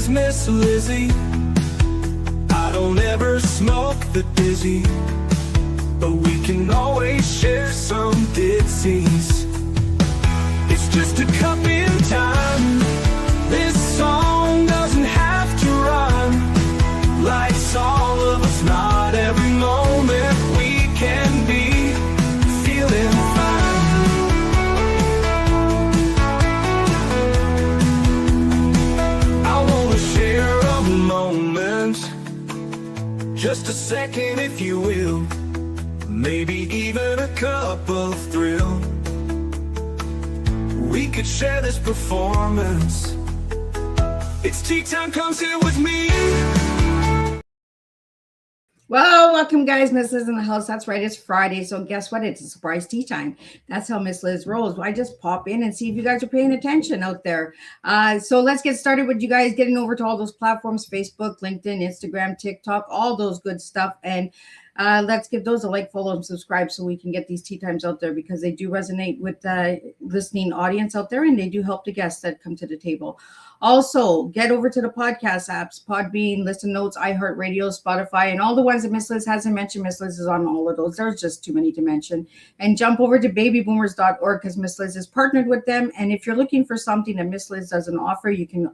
is Miss Lizzie. I don't ever smoke the dizzy, but we can always share some ditzies. It's just a cup in time. This song doesn't have to rhyme. Life's all of us, not every moment we can be feeling fine. I wanna share a moment, just a second if you will, maybe even a cup of thrill. We could share this performance. It's tea time, come sit with me. Well, welcome guys. Miss Liz in the house. That's right, it's Friday, so guess what? It's a surprise tea time. That's how Miss Liz rolls. I just pop in and see if you guys are paying attention out there. So let's get started with you guys getting over to all those platforms: Facebook, LinkedIn, Instagram, TikTok, all those good stuff. And let's give those a like, follow, and subscribe so we can get these tea times out there, because they do resonate with the listening audience out there, and they do help the guests that come to the table. Also, get over to the podcast apps: Podbean, Listen Notes, iHeartRadio, Spotify, and all the ones that Miss Liz hasn't mentioned. Miss Liz is on all of those. There's just too many to mention. And jump over to babyboomers.org, because Miss Liz is partnered with them. And if you're looking for something that Miss Liz doesn't offer, you can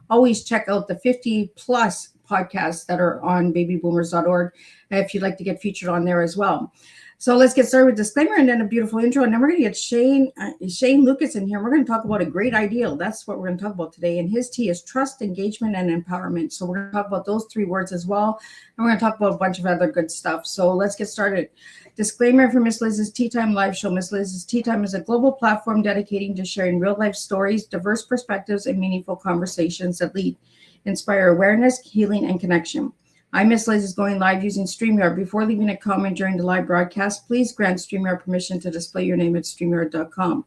always check out the 50 plus podcasts that are on babyboomers.org if you'd like to get featured on there as well. So let's get started with disclaimer and then a beautiful intro. And then we're going to get Shane Lukas in here. We're going to talk about a great ideal. That's what we're going to talk about today. And his T is trust, engagement, and empowerment. So we're going to talk about those three words as well. And we're going to talk about a bunch of other good stuff. So let's get started. Disclaimer for Miss Liz's Tea Time live show. Miss Liz's Tea Time is a global platform dedicating to sharing real life stories, diverse perspectives, and meaningful conversations that lead, inspire awareness, healing, and connection. I'm Miss Liz is going live using StreamYard. Before leaving a comment during the live broadcast, please grant StreamYard permission to display your name at StreamYard.com.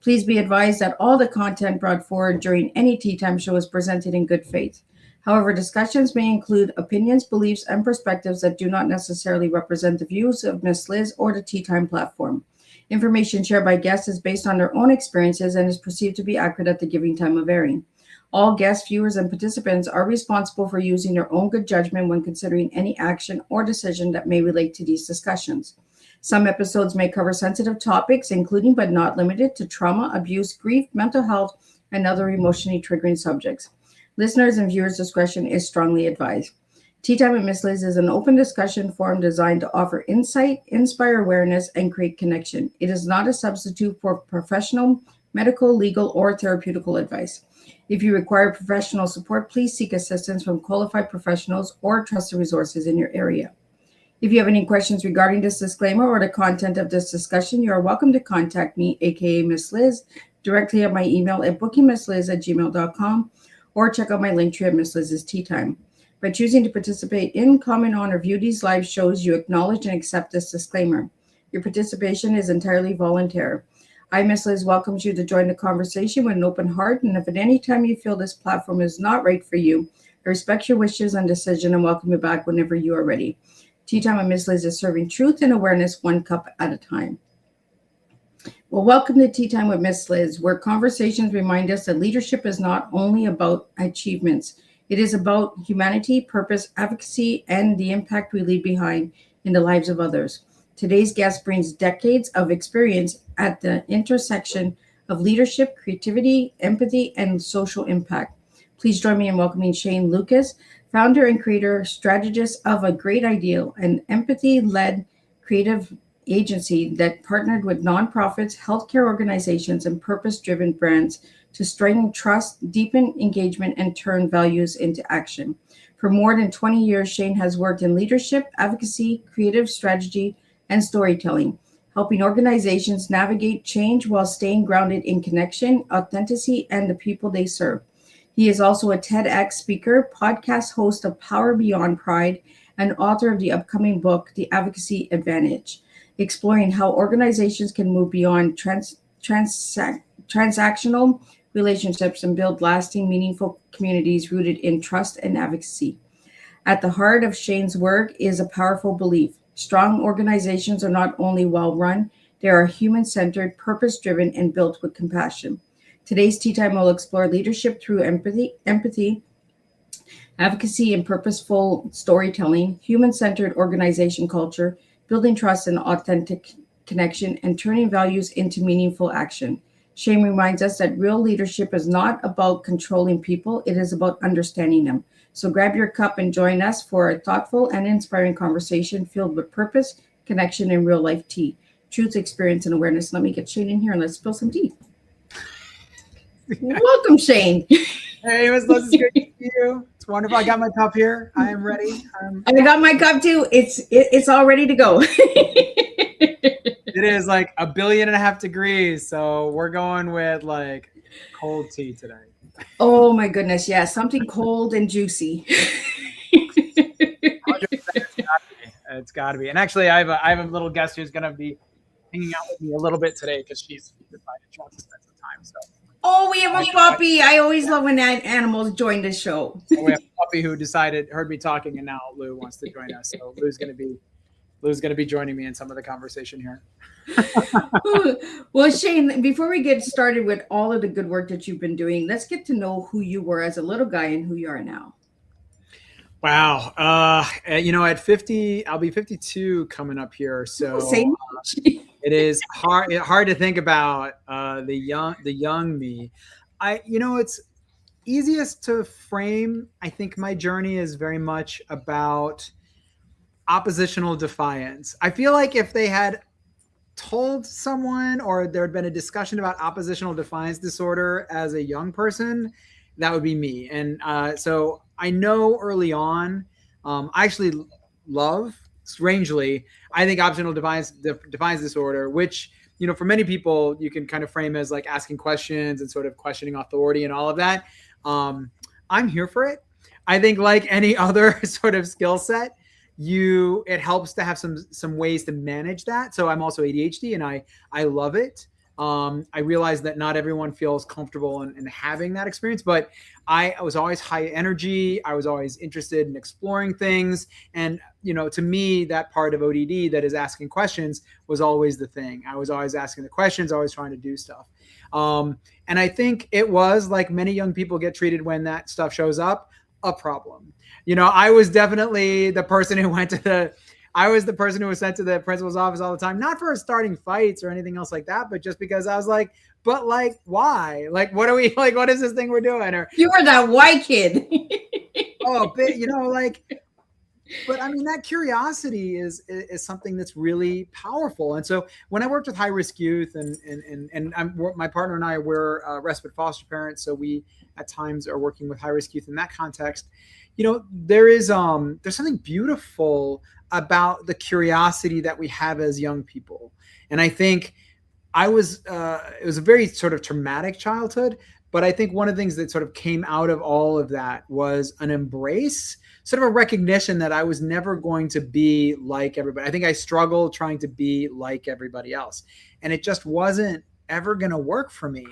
Please be advised that all the content brought forward during any Tea Time show is presented in good faith. However, discussions may include opinions, beliefs, and perspectives that do not necessarily represent the views of Miss Liz or the Tea Time platform. Information shared by guests is based on their own experiences and is perceived to be accurate at the giving time of airing. All guests, viewers, and participants are responsible for using their own good judgment when considering any action or decision that may relate to these discussions. Some episodes may cover sensitive topics, including but not limited to trauma, abuse, grief, mental health, and other emotionally triggering subjects. Listeners' and viewers' discretion is strongly advised. Tea Time with Miss Liz is an open discussion forum designed to offer insight, inspire awareness, and create connection. It is not a substitute for professional, medical, legal, or therapeutical advice. If you require professional support, please seek assistance from qualified professionals or trusted resources in your area. If you have any questions regarding this disclaimer or the content of this discussion, you are welcome to contact me, aka Miss Liz, directly at my email at bookingmissliz@gmail.com, or check out my link tree at Miss Liz's Tea Time. By choosing to participate in, comment on, or view these live shows, you acknowledge and accept this disclaimer. Your participation is entirely voluntary. I, Miss Liz, welcomes you to join the conversation with an open heart, and if at any time you feel this platform is not right for you, I respect your wishes and decision and welcome you back whenever you are ready. Tea Time with Miss Liz is serving truth and awareness one cup at a time. Well, welcome to Tea Time with Miss Liz, where conversations remind us that leadership is not only about achievements. It is about humanity, purpose, advocacy, and the impact we leave behind in the lives of others. Today's guest brings decades of experience at the intersection of leadership, creativity, empathy, and social impact. Please join me in welcoming Shane Lukas, founder and creator, strategist of A Great Ideal, an empathy-led creative agency that partnered with nonprofits, healthcare organizations, and purpose-driven brands to strengthen trust, deepen engagement, and turn values into action. For more than 20 years, Shane has worked in leadership, advocacy, creative strategy, and storytelling, helping organizations navigate change while staying grounded in connection, authenticity, and the people they serve. He is also a TEDx speaker, podcast host of Power Beyond Pride, and author of the upcoming book, The Advocacy Advantage, exploring how organizations can move beyond transactional relationships and build lasting, meaningful communities rooted in trust and advocacy. At the heart of Shane's work is a powerful belief: strong organizations are not only well-run, they are human-centered, purpose-driven, and built with compassion. Today's Tea Time will explore leadership through empathy, advocacy and purposeful storytelling, human-centered organization culture, building trust and authentic connection, and turning values into meaningful action. Shane reminds us that real leadership is not about controlling people, it is about understanding them. So grab your cup and join us for a thoughtful and inspiring conversation filled with purpose, connection, and real life tea. Truth, experience, and awareness. Let me get Shane in here and let's spill some tea. Welcome, Shane. Hey, Miss Liz, it's great to see you. It's wonderful. I got my cup here. I am ready. I got my cup too. It's all ready to go. It is like 1.5 billion degrees, so we're going with like cold tea today. Oh my goodness, yeah, something cold and juicy. It's got to be. And actually, I have a little guest who's going to be hanging out with me a little bit today because she's decided she wants to spend some time. So. Oh, we have a puppy. I always love when animals join the show. So we have a puppy who heard me talking, and now Lou wants to join us. So Lou's going to be joining me in some of the conversation here. Well, Shane, before we get started with all of the good work that you've been doing, let's get to know who you were as a little guy and who you are now. Wow. At 50, I'll be 52 coming up here. So it is hard to think about the young me. It's easiest to frame. I think my journey is very much about oppositional defiance. I feel like if they had told someone or there had been a discussion about oppositional defiance disorder as a young person, that would be me. And so I know early on, I actually love, strangely, I think oppositional defiance disorder, which, for many people, you can kind of frame as like asking questions and sort of questioning authority and all of that. I'm here for it. I think like any other sort of skill set, it helps to have some ways to manage that. So I'm also ADHD and I love it. I realize that not everyone feels comfortable in having that experience, but I was always high energy. I was always interested in exploring things. And, to me, that part of ODD that is asking questions was always the thing. I was always asking the questions, always trying to do stuff. And I think it was like many young people get treated when that stuff shows up, a problem. I was definitely the person who was sent to the principal's office all the time, not for starting fights or anything else like that, but just because I was like, but like, why? Like, what is this thing we're doing? Or you were that white kid. But I mean, that curiosity is something that's really powerful. And so when I worked with high-risk youth and my partner and I were respite foster parents, so we at times are working with high-risk youth in that context, there's something beautiful about the curiosity that we have as young people. And I think it was a very sort of traumatic childhood, but I think one of the things that sort of came out of all of that was an embrace, sort of a recognition that I was never going to be like everybody. I think I struggled trying to be like everybody else, and it just wasn't ever going to work for me.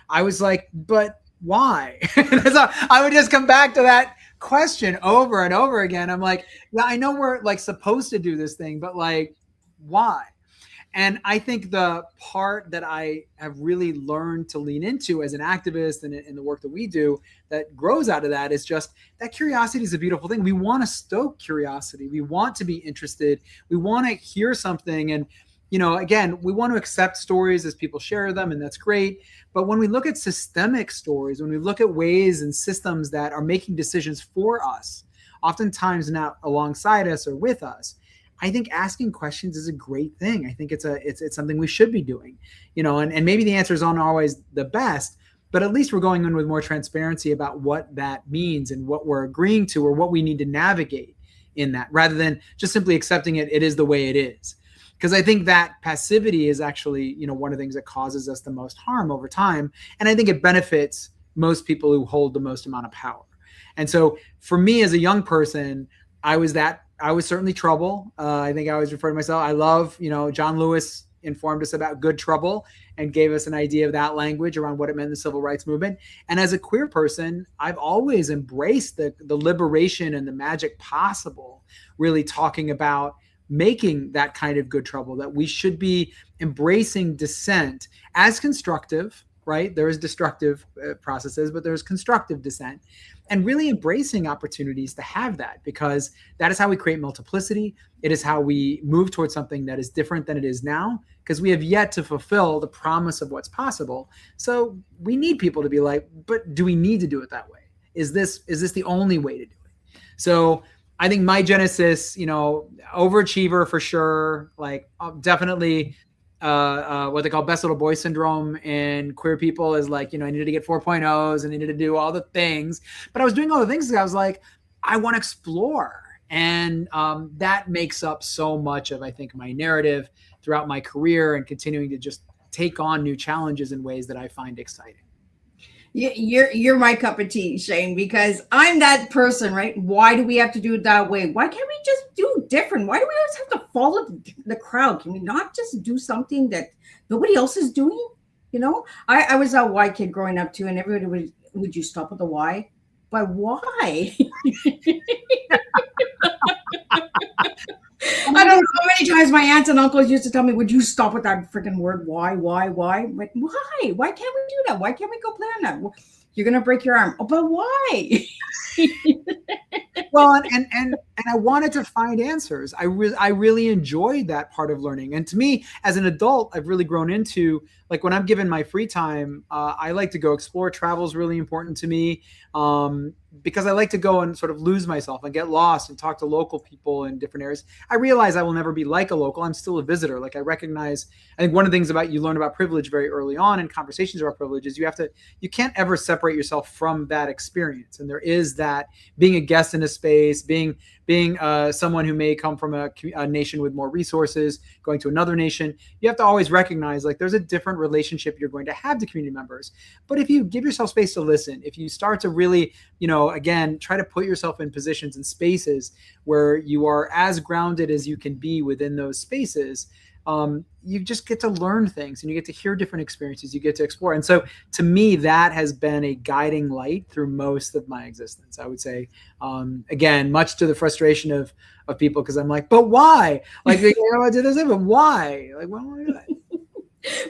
I was like, but why? So I would just come back to that question over and over again. I'm like, yeah, I know we're like supposed to do this thing, but like, why? And I think the part that I have really learned to lean into as an activist and in the work that we do that grows out of that is just that curiosity is a beautiful thing. We want to stoke curiosity. We want to be interested. We want to hear something. And, again, we want to accept stories as people share them, and that's great. But when we look at systemic stories, when we look at ways and systems that are making decisions for us, oftentimes not alongside us or with us, I think asking questions is a great thing. I think it's something we should be doing, and maybe the answers aren't always the best, but at least we're going in with more transparency about what that means and what we're agreeing to or what we need to navigate in that, rather than just simply accepting it is the way it is. Because I think that passivity is actually, one of the things that causes us the most harm over time. And I think it benefits most people who hold the most amount of power. And so for me as a young person, I was certainly trouble. I think I always refer to myself. I love, John Lewis informed us about good trouble and gave us an idea of that language around what it meant in the civil rights movement. And as a queer person, I've always embraced the liberation and the magic possible, really talking about making that kind of good trouble, that we should be embracing dissent as constructive, right? There is destructive processes, but there's constructive dissent, and really embracing opportunities to have that, because that is how we create multiplicity. It is how we move towards something that is different than it is now, because we have yet to fulfill the promise of what's possible. So we need people to be like, but do we need to do it that way? Is this the only way to do it? So I think my genesis, overachiever for sure, like definitely what they call best little boy syndrome in queer people is like, I needed to get 4.0s and needed to do all the things, but I was doing all the things because I was like, I want to explore. And that makes up so much of, I think, my narrative throughout my career and continuing to just take on new challenges in ways that I find exciting. You're my cup of tea, Shane, because I'm that person, right? Why do we have to do it that way? Why can't we just do different? Why do we always have to follow the crowd? Can we not just do something that nobody else is doing? I was a why kid growing up too, and everybody would you stop at the why? But why? I don't know how many times my aunts and uncles used to tell me, would you stop with that freaking word? Why? Like, why? Why can't we do that? Why can't we go play on that? You're going to break your arm. Oh, but why? Well, and I wanted to find answers. I really enjoyed that part of learning. And to me, as an adult, I've really grown into, like, when I'm given my free time, I like to go explore. Travel is really important to me, because I like to go and sort of lose myself and get lost and talk to local people in different areas. I realize I will never be like a local. I'm still a visitor. Like, I think one of the things you learn about privilege very early on in conversations about privilege is you can't ever separate yourself from that experience. And there is that being a guest in a space, being someone who may come from a nation with more resources, going to another nation, you have to always recognize, like, there's a different relationship you're going to have to community members. But if you give yourself space to listen, if you start to really, again, try to put yourself in positions and spaces where you are as grounded as you can be within those spaces, you just get to learn things and you get to hear different experiences, you get to explore. And so to me, that has been a guiding light through most of my existence. I would say, again, much to the frustration of people, because I'm like, but why? Like, I did this, but why? Like, why don't I do that?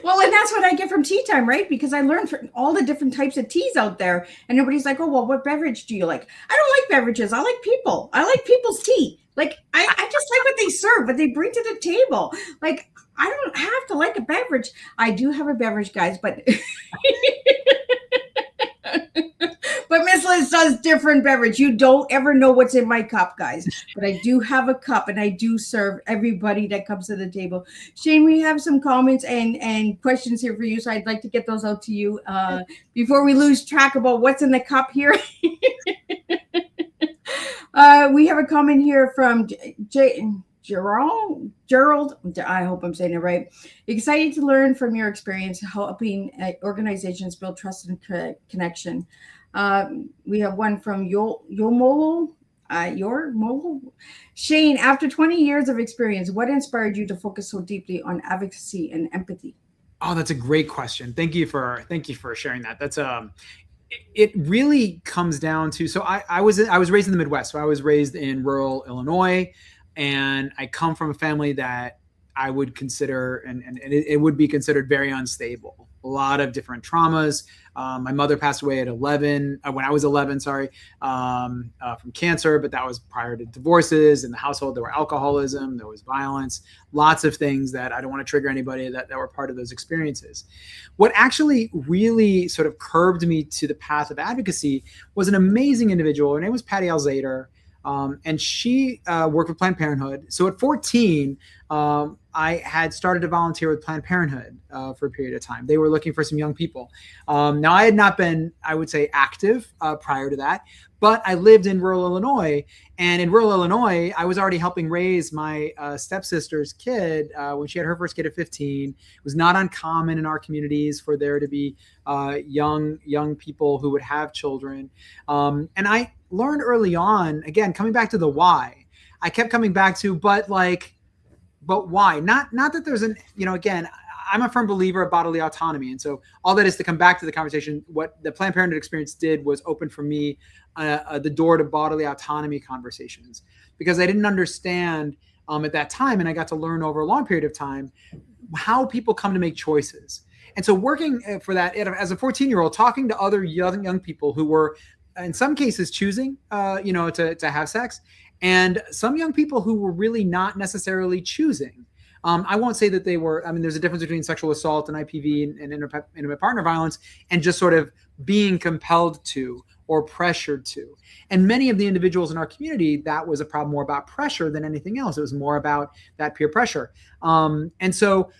Well, and that's what I get from Teatime, right? Because I learned from all the different types of teas out there, and everybody's like, oh, well, what beverage do you like? I don't like beverages. I like people. I like people's tea. Like, I just like what they serve, what they bring to the table. Like, I don't have to like a beverage. I do have a beverage, guys, but but Miss Liz does different beverage. You don't ever know what's in my cup, guys. But I do have a cup, and I do serve everybody that comes to the table. Shane, we have some comments and questions here for you, so I'd like to get those out to you before we lose track about what's in the cup here. We have a comment here from Gerald, I hope I'm saying it right. Excited to learn from your experience helping organizations build trust and connection. We have one from Yomolo. Shane, after 20 years of experience, what inspired you to focus so deeply on advocacy and empathy? Oh, that's a great question. Thank you for sharing that. That's it really comes down to, so I was raised in the Midwest. So I was raised in rural Illinois, and I come from a family that I would consider, and it would be considered very unstable. A lot of different traumas. My mother passed away at 11, when I was 11, from cancer, but that was prior to divorces. In the household, there were alcoholism, there was violence, lots of things that I don't want to trigger anybody that were part of those experiences. What actually really sort of curbed me to the path of advocacy was an amazing individual. Her name was Patty Alzader. And she worked with Planned Parenthood. So at 14, I had started to volunteer with Planned Parenthood for a period of time. They were looking for some young people. Now, I had not been, I would say, active prior to that, but I lived in rural Illinois. And in rural Illinois, I was already helping raise my stepsister's kid when she had her first kid at 15. It was not uncommon in our communities for there to be young people who would have children. And I learned early on, again, coming back to the why, I kept coming back to, but why? Not that there's again, I'm a firm believer of bodily autonomy. And so all that is to come back to the conversation, what the Planned Parenthood experience did was open for me the door to bodily autonomy conversations, because I didn't understand at that time, and I got to learn over a long period of time, how people come to make choices. And so working for that as a 14-year-old, talking to other young people who were in some cases choosing, to have sex, and some young people who were really not necessarily choosing. I won't say that they were, there's a difference between sexual assault and IPV and intimate partner violence and just sort of being compelled to or pressured to. And many of the individuals in our community, that was a problem more about pressure than anything else. It was more about that peer pressure. And so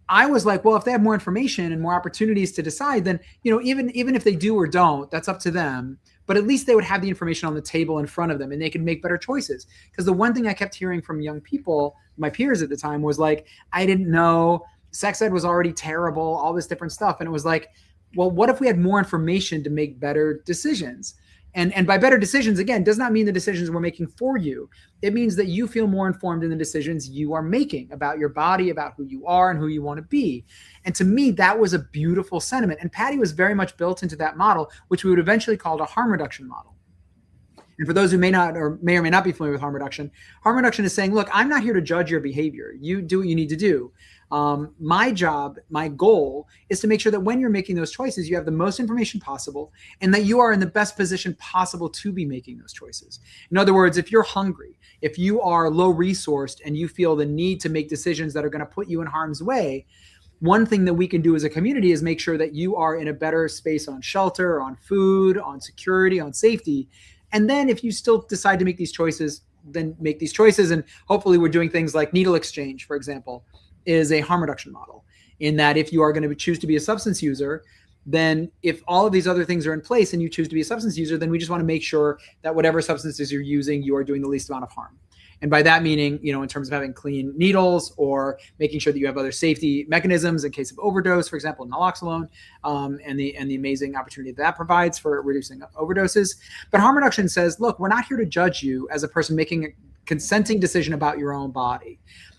I was like, well, if they have more information and more opportunities to decide, then, even if they do or don't, that's up to them. But at least they would have the information on the table in front of them and they could make better choices. Because the one thing I kept hearing from young people, my peers at the time, was like, I didn't know, sex ed was already terrible, all this different stuff. And it was like, well, what if we had more information to make better decisions? And by better decisions, again, does not mean the decisions we're making for you. It means that you feel more informed in the decisions you are making about your body, about who you are and who you want to be. And to me, that was a beautiful sentiment. And Patty was very much built into that model, which we would eventually call a harm reduction model. And for those who may or may not be familiar with harm reduction is saying, look, I'm not here to judge your behavior. You do what you need to do. My job, my goal is to make sure that when you're making those choices, you have the most information possible and that you are in the best position possible to be making those choices. In other words, if you're hungry, if you are low resourced and you feel the need to make decisions that are going to put you in harm's way, one thing that we can do as a community is make sure that you are in a better space on shelter, on food, on security, on safety. And then if you still decide to make these choices, then make these choices. And hopefully we're doing things like needle exchange, for example, is a harm reduction model, in that if you are going to choose to be a substance user, then if all of these other things are in place and you choose to be a substance user, then we just want to make sure that whatever substances you're using, you are doing the least amount of harm. And by that meaning, in terms of having clean needles or making sure that you have other safety mechanisms in case of overdose, for example, naloxone, and the amazing opportunity that provides for reducing overdoses. But harm reduction says, look, we're not here to judge you as a person making a consenting decision about your own body.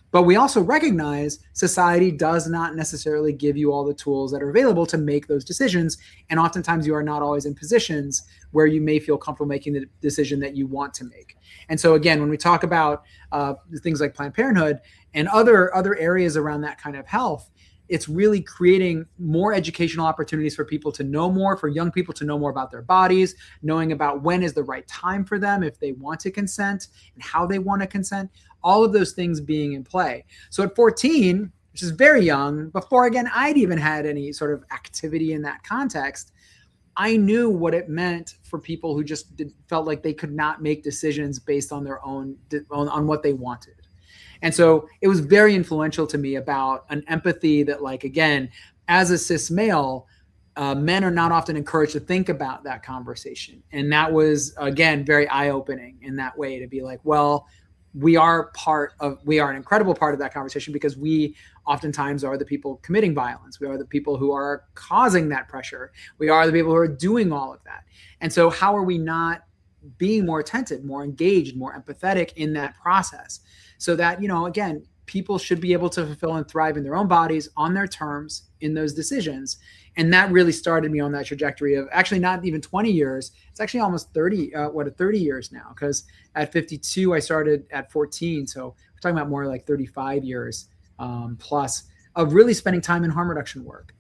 But we also recognize society does not necessarily give you all the tools that are available to make those decisions. And oftentimes you are not always in positions where you may feel comfortable making the decision that you want to make. And so again, when we talk about things like Planned Parenthood and other areas around that kind of health, it's really creating more educational opportunities for people to know more, for young people to know more about their bodies, knowing about when is the right time for them if they want to consent and how they want to consent, all of those things being in play. So at 14, which is very young, before again I'd even had any sort of activity in that context, I knew what it meant for people who just felt like they could not make decisions based on their own, on what they wanted. And so it was very influential to me about an empathy that, like, again, as a cis male, men are not often encouraged to think about that conversation. And that was, again, very eye-opening in that way, to be like, well, we are an incredible part of that conversation because we oftentimes are the people committing violence. We are the people who are causing that pressure. We are the people who are doing all of that. And so how are we not being more attentive, more engaged, more empathetic in that process? So that, again, people should be able to fulfill and thrive in their own bodies on their terms in those decisions. And that really started me on that trajectory of actually not even 20 years. It's actually almost 30 years now, because at 52, I started at 14. So we're talking about more like 35 years plus of really spending time in harm reduction work.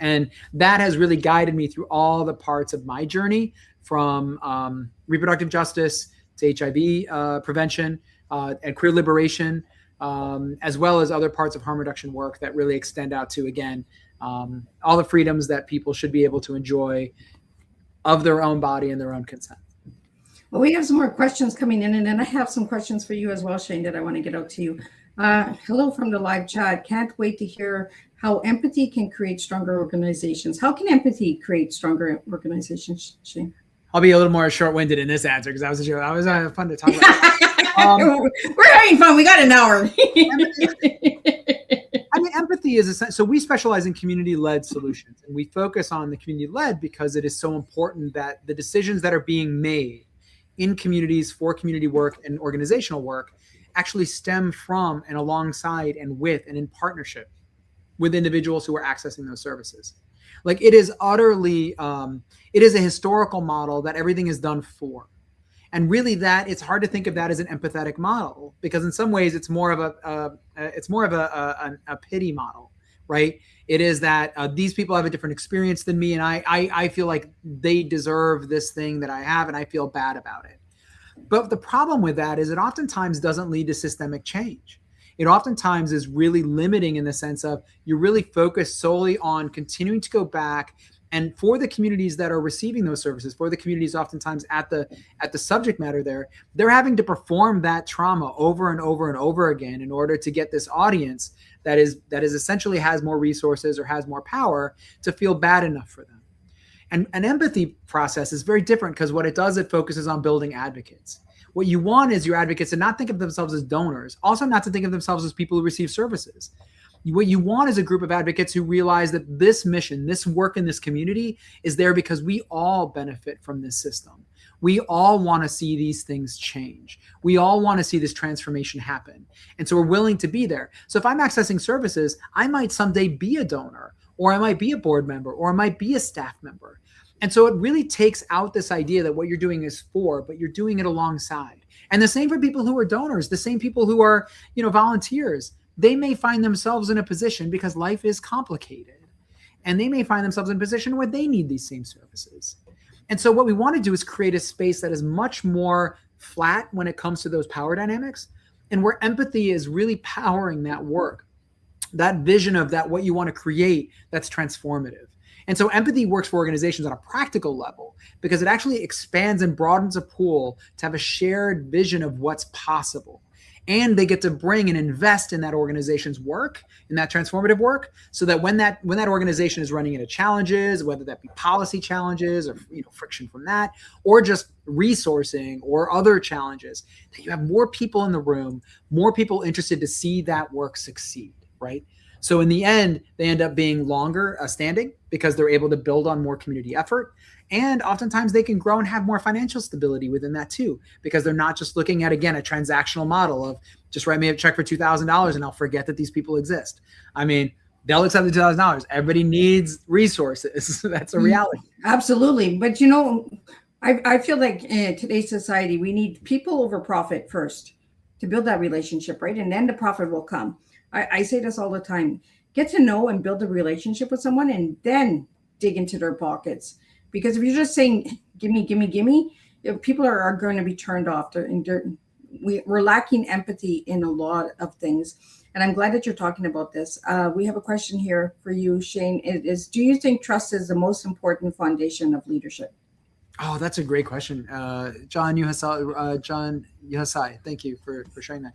And that has really guided me through all the parts of my journey, from reproductive justice to HIV prevention and queer liberation, as well as other parts of harm reduction work that really extend out to, again, all the freedoms that people should be able to enjoy of their own body and their own consent. Well, we have some more questions coming in, and then I have some questions for you as well, Shane, that I want to get out to you. Hello from the live chat. Can't wait to hear how empathy can create stronger organizations. How can empathy create stronger organizations, Shane? I'll be a little more short-winded in this answer because that was fun to talk about. We're having fun. We got an hour. Empathy is so we specialize in community-led solutions, and we focus on the community-led because it is so important that the decisions that are being made in communities for community work and organizational work actually stem from and alongside and with and in partnership with individuals who are accessing those services. Like, it is utterly, it is a historical model that everything is done for. And really, that it's hard to think of that as an empathetic model, because in some ways it's more of a pity model, right? It is that these people have a different experience than me, and I feel like they deserve this thing that I have, and I feel bad about it. But the problem with that is it oftentimes doesn't lead to systemic change. It oftentimes is really limiting in the sense of you're really focused solely on continuing to go back, and for the communities that are receiving those services, for the communities oftentimes at the subject matter there, they're having to perform that trauma over and over and over again in order to get this audience that is essentially has more resources or has more power to feel bad enough for them. And an empathy process is very different because what it does, it focuses on building advocates. What you want is your advocates to not think of themselves as donors, also not to think of themselves as people who receive services. What you want is a group of advocates who realize that this mission, this work in this community is there because we all benefit from this system. We all want to see these things change. We all want to see this transformation happen. And so we're willing to be there. So if I'm accessing services, I might someday be a donor, or I might be a board member, or I might be a staff member. And so it really takes out this idea that what you're doing is for, but you're doing it alongside. And the same for people who are donors, the same people who are, volunteers. They may find themselves in a position because life is complicated, and they may find themselves in a position where they need these same services. And so what we want to do is create a space that is much more flat when it comes to those power dynamics, and where empathy is really powering that work, that vision of that, what you want to create that's transformative. And so empathy works for organizations on a practical level because it actually expands and broadens a pool to have a shared vision of what's possible. And they get to bring and invest in that organization's work, in that transformative work, so that when that organization is running into challenges, whether that be policy challenges or friction from that, or just resourcing or other challenges, that you have more people in the room, more people interested to see that work succeed, right? So in the end, they end up being longer standing because they're able to build on more community effort. And oftentimes they can grow and have more financial stability within that too, because they're not just looking at, again, a transactional model of just write me a check for $2,000 and I'll forget that these people exist. I mean, they'll accept the $2,000. Everybody needs resources. That's a reality. Absolutely. But, I feel like in today's society, we need people over profit first to build that relationship, right? And then the profit will come. I say this all the time. Get to know and build a relationship with someone and then dig into their pockets. Because if you're just saying, give me, people are going to be turned off. We're lacking empathy in a lot of things. And I'm glad that you're talking about this. We have a question here for you, Shane. It is, do you think trust is the most important foundation of leadership? Oh, that's a great question. John Yuhasai, thank you for sharing that.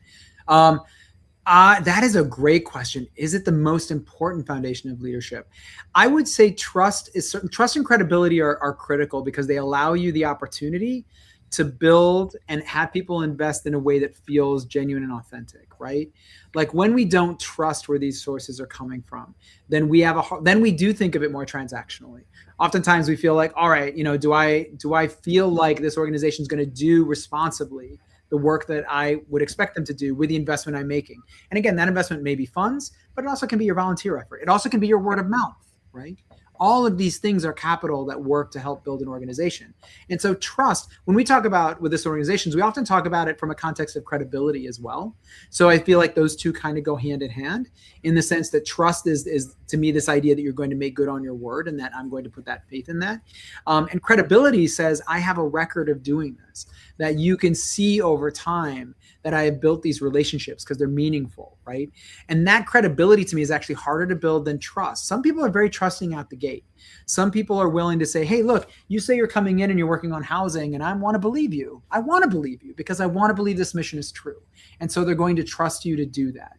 That is a great question. Is it the most important foundation of leadership? I would say trust and credibility are critical because they allow you the opportunity to build and have people invest in a way that feels genuine and authentic, right? Like when we don't trust where these sources are coming from, then we do think of it more transactionally. Oftentimes we feel like, all right, do I feel like this organization is going to do responsibly the work that I would expect them to do with the investment I'm making? And again, that investment may be funds, but it also can be your volunteer effort. It also can be your word of mouth, right? All of these things are capital that work to help build an organization. And so trust, when we talk about with this organizations, we often talk about it from a context of credibility as well. So I feel like those two kind of go hand in hand in the sense that trust is to me, this idea that you're going to make good on your word and that I'm going to put that faith in that. And credibility says, I have a record of doing this, that you can see over time that I have built these relationships because they're meaningful, right? And that credibility to me is actually harder to build than trust. Some people are very trusting out the gate. Some people are willing to say, hey, look, you say you're coming in and you're working on housing and I want to believe you. I want to believe you because I want to believe this mission is true. And so they're going to trust you to do that.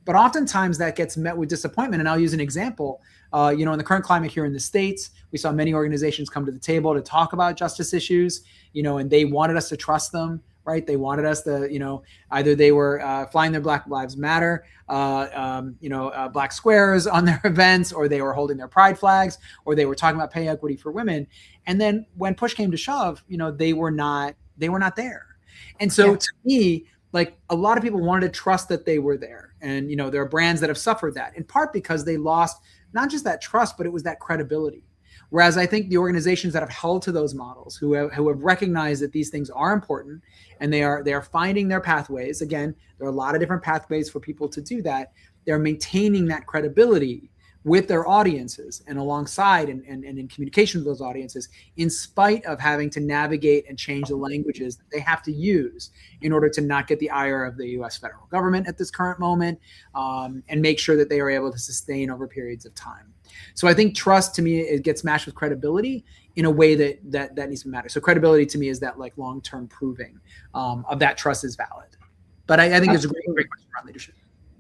But oftentimes that gets met with disappointment. And I'll use an example. In the current climate here in the States, we saw many organizations come to the table to talk about justice issues, and they wanted us to trust them, right? They wanted us to, either they were flying their Black Lives Matter, black squares on their events, or they were holding their pride flags, or they were talking about pay equity for women. And then when push came to shove, they were not there. And so to me, like a lot of people wanted to trust that they were there. And, there are brands that have suffered that in part because they lost not just that trust, but it was that credibility. Whereas I think the organizations that have held to those models, who have recognized that these things are important and they are finding their pathways. Again, there are a lot of different pathways for people to do that. They're maintaining that credibility. with their audiences and alongside and in communication with those audiences, in spite of having to navigate and change the languages that they have to use in order to not get the ire of the US federal government at this current moment, and make sure that they are able to sustain over periods of time. So I think trust, to me, it gets matched with credibility in a way that needs to matter. So credibility to me is that like long-term proving of that trust is valid. But I think it's a great question around leadership.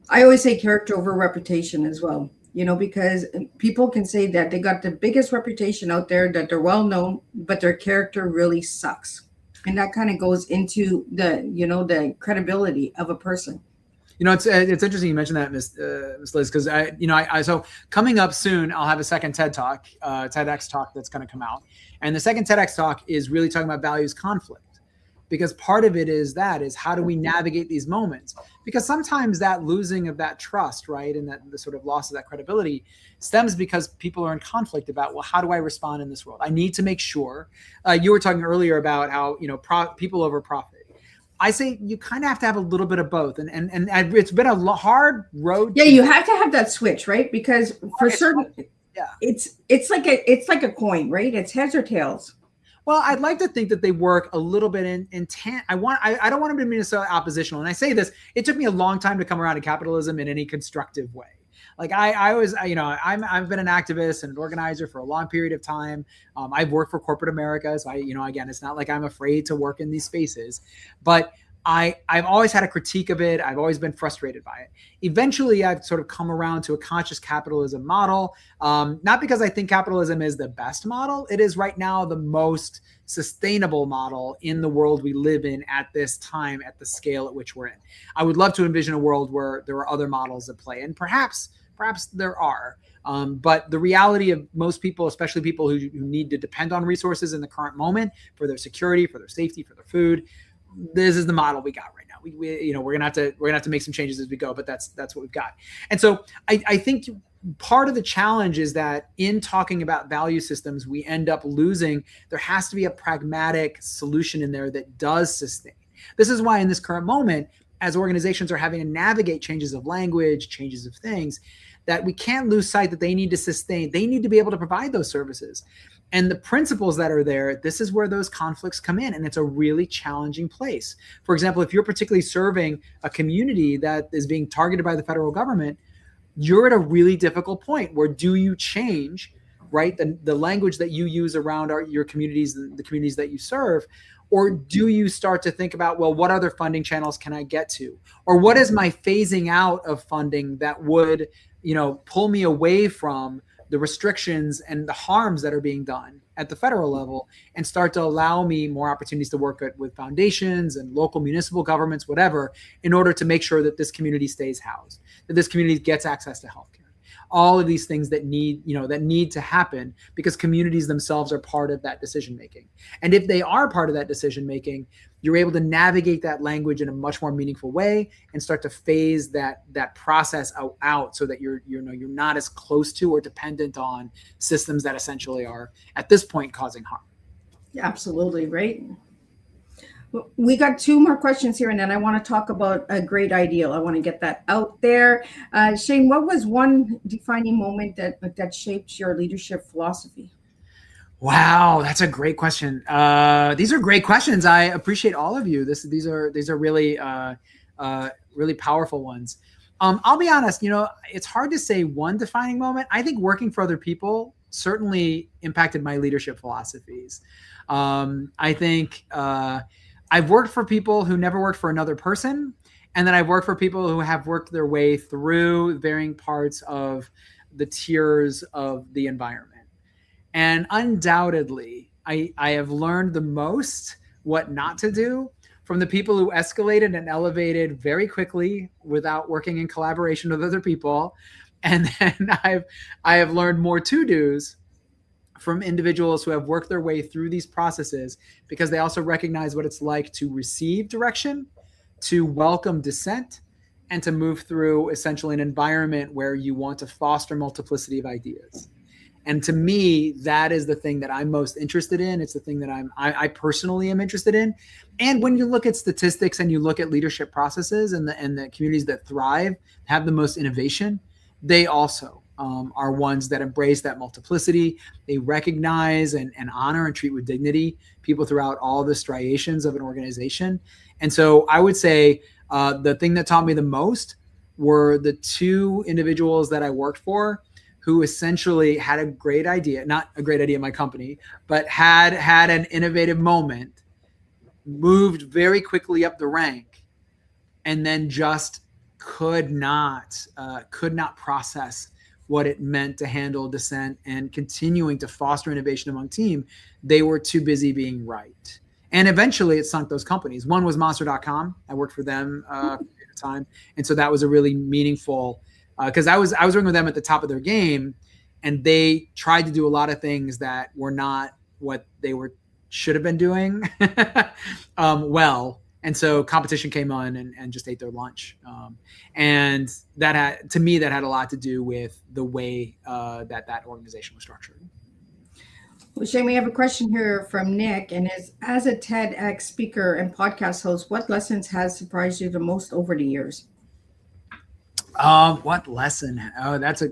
I always say character over reputation as well, because people can say that they got the biggest reputation out there, that they're well known, but their character really sucks. And that kind of goes into the credibility of a person. It's interesting you mentioned that, Miss Liz, because so coming up soon, I'll have a second TED Talk, TEDx talk that's going to come out. And the second TEDx talk is really talking about values conflict. Because part of it is how do we navigate these moments? Because sometimes that losing of that trust, right, and that the sort of loss of that credibility stems because people are in conflict about, well, how do I respond in this world? I need to make sure. You were talking earlier about how people over profit. I say you kind of have to have a little bit of both, and it's been a hard road. Yeah, you have to have that switch, right? Because for certain, it's like a coin, right? It's heads or tails. Well, I'd like to think that they work a little bit in I don't want them to be necessarily oppositional. And I say this, it took me a long time to come around to capitalism in any constructive way. Like I've been an activist and an organizer for a long period of time. I've worked for corporate America. So again, it's not like I'm afraid to work in these spaces, but I've always had a critique of it. I've always been frustrated by it. Eventually, I've sort of come around to a conscious capitalism model, not because I think capitalism is the best model. It is right now the most sustainable model in the world we live in at this time, at the scale at which we're in. I would love to envision a world where there are other models at play, and perhaps there are. But the reality of most people, especially people who need to depend on resources in the current moment for their security, for their safety, for their food, this is the model we got right now. We're gonna have to make some changes as we go, but that's what we've got. And so I think part of the challenge is that in talking about value systems, we end up losing. There has to be a pragmatic solution in there that does sustain. This is why in this current moment, as organizations are having to navigate changes of language, changes of things, that we can't lose sight that they need to sustain. They need to be able to provide those services. And the principles that are there, this is where those conflicts come in. And it's a really challenging place. For example, if you're particularly serving a community that is being targeted by the federal government, you're at a really difficult point where do you change, right, the language that you use around your communities, the communities that you serve, or do you start to think about, well, what other funding channels can I get to? Or what is my phasing out of funding that would, pull me away from the restrictions and the harms that are being done at the federal level and start to allow me more opportunities to work with foundations and local municipal governments, whatever, in order to make sure that this community stays housed, that this community gets access to healthcare. All of these things that need to happen because communities themselves are part of that decision making. And if they are part of that decision making, you're able to navigate that language in a much more meaningful way and start to phase that process out so that you're not as close to or dependent on systems that essentially are at this point causing harm. Yeah, absolutely, right? We got two more questions here, and then I want to talk about a great ideal. I want to get that out there. Shane, what was one defining moment that shaped your leadership philosophy? Wow, that's a great question. These are great questions. I appreciate all of you. These are really really powerful ones. I'll be honest. It's hard to say one defining moment. I think working for other people certainly impacted my leadership philosophies. I think I've worked for people who never worked for another person. And then I've worked for people who have worked their way through varying parts of the tiers of the environment. And undoubtedly, I have learned the most what not to do from the people who escalated and elevated very quickly without working in collaboration with other people. And then I have learned more to-dos from individuals who have worked their way through these processes because they also recognize what it's like to receive direction, to welcome dissent, and to move through essentially an environment where you want to foster multiplicity of ideas. And to me, that is the thing that I'm most interested in. It's the thing that I personally am interested in. And when you look at statistics and you look at leadership processes and the communities that thrive, have the most innovation, they also are ones that embrace that multiplicity. They recognize and honor and treat with dignity people throughout all the striations of an organization. And so I would say the thing that taught me the most were the two individuals that I worked for who essentially had a great idea, not a great idea in my company, but had an innovative moment, moved very quickly up the rank, and then just could not process what it meant to handle dissent and continuing to foster innovation among team. They were too busy being right. And eventually it sunk those companies. One was monster.com. I worked for them for a time. And so that was a really meaningful, because I was working with them at the top of their game, and they tried to do a lot of things that were not what they should have been doing well. And so competition came on and just ate their lunch. And that had a lot to do with the way that organization was structured. Well, Shane, we have a question here from Nick, and as a TEDx speaker and podcast host, what lessons has surprised you the most over the years? What lesson? Oh, that's a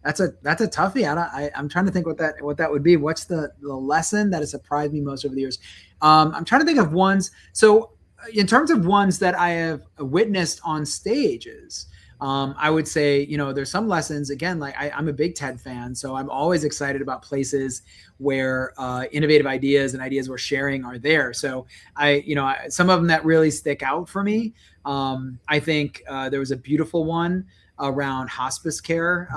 toughie. I'm trying to think what that would be. What's the lesson that has surprised me most over the years? I'm trying to think of ones. So in terms of ones that I have witnessed on stages, I would say, there's some lessons, again, like I'm a big TED fan, so I'm always excited about places where innovative ideas and ideas we're sharing are there. So some of them that really stick out for me. I think there was a beautiful one around hospice care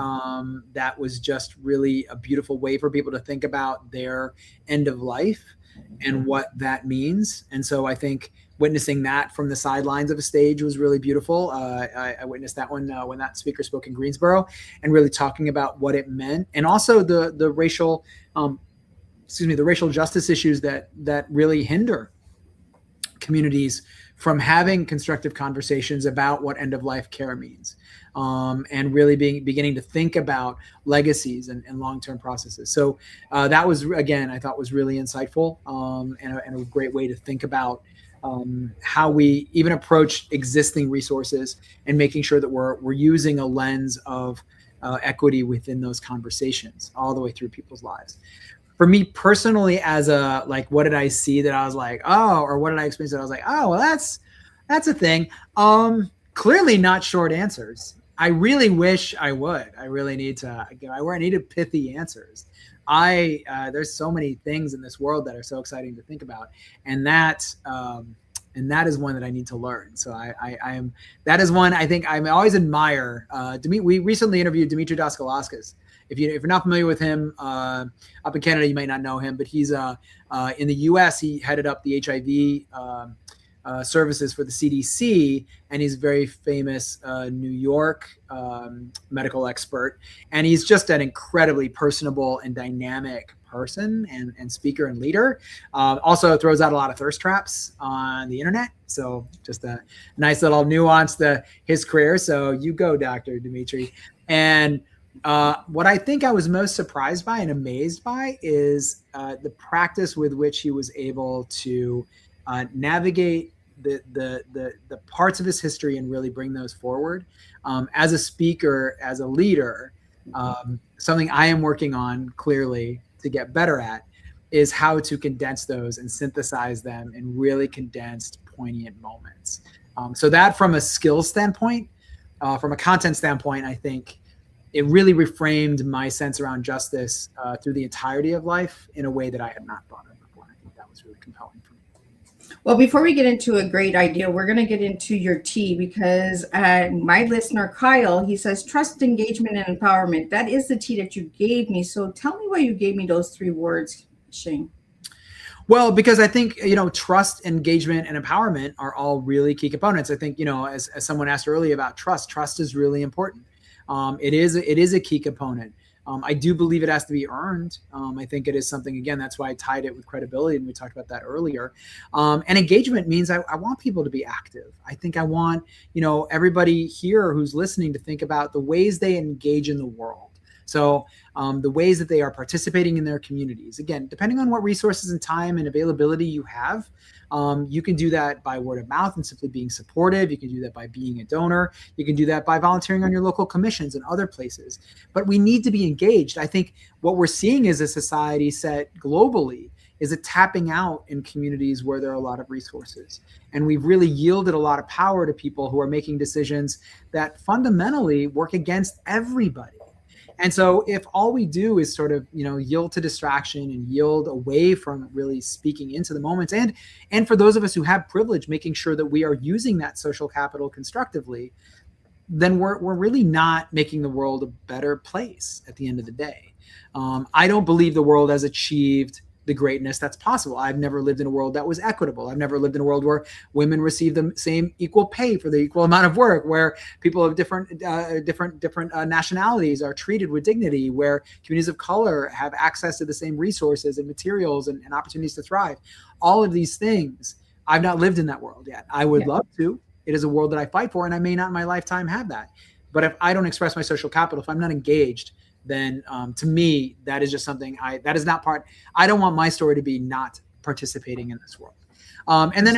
that was just really a beautiful way for people to think about their end of life and what that means. And so I think witnessing that from the sidelines of a stage was really beautiful. I witnessed that one when that speaker spoke in Greensboro, and really talking about what it meant, and also the racial justice issues that really hinder communities from having constructive conversations about what end of life care means, and really beginning to think about legacies and long-term processes. So that was, again, I thought was really insightful, and a great way to think about how we even approach existing resources and making sure that we're using a lens of equity within those conversations all the way through people's lives. For me personally, as what did I see that I was like, oh, or what did I experience that I was like, oh, well, that's a thing. Clearly not short answers. I really wish I would. I really need to. I needed pithy answers. There's so many things in this world that are so exciting to think about, and that is one that I need to learn. So that is one I think I always admire. We recently interviewed Dimitri Daskalauskas. If you're not familiar with him, up in Canada, you might not know him, but he's in the U.S. He headed up the HIV services for the CDC, and he's a very famous New York medical expert. And he's just an incredibly personable and dynamic person and speaker and leader. Also throws out a lot of thirst traps on the internet. So just a nice little nuance to his career. So you go, Dr. Dimitri. And what I think I was most surprised by and amazed by is the practice with which he was able to navigate the parts of his history and really bring those forward. As a speaker, as a leader, something I am working on clearly to get better at is how to condense those and synthesize them in really condensed, poignant moments. So that from a skills standpoint, from a content standpoint, I think it really reframed my sense around justice through the entirety of life in a way that I had not thought of before. I think that was really compelling for me. Well, before we get into a great idea, we're going to get into your T, because my listener, Kyle, he says, trust, engagement, and empowerment. That is the T that you gave me. So tell me why you gave me those three words, Shane. Well, because I think, trust, engagement, and empowerment are all really key components. I think, as someone asked earlier about trust is really important. It is a key component. I do believe it has to be earned. I think it is something, again, that's why I tied it with credibility, and we talked about that earlier. And engagement means I want people to be active. I think I want, everybody here who's listening to think about the ways they engage in the world. So the ways that they are participating in their communities, again, depending on what resources and time and availability you have, You can do that by word of mouth and simply being supportive. You can do that by being a donor. You can do that by volunteering on your local commissions and other places. But we need to be engaged. I think what we're seeing as a society set globally is a tapping out in communities where there are a lot of resources. And we've really yielded a lot of power to people who are making decisions that fundamentally work against everybody. And so if all we do is sort of, yield to distraction and yield away from really speaking into the moments, and for those of us who have privilege, making sure that we are using that social capital constructively, then we're really not making the world a better place at the end of the day. I don't believe the world has achieved the greatness that's possible. I've never lived in a world that was equitable. I've never lived in a world where women receive the same equal pay for the equal amount of work, where people of different nationalities are treated with dignity, where communities of color have access to the same resources and materials and opportunities to thrive. All of these things, I've not lived in that world yet. I would love to. It is a world that I fight for, and I may not in my lifetime have that. But if I don't express my social capital, if I'm not engaged, then to me, that is just something that is not part. I don't want my story to be not participating in this world. And then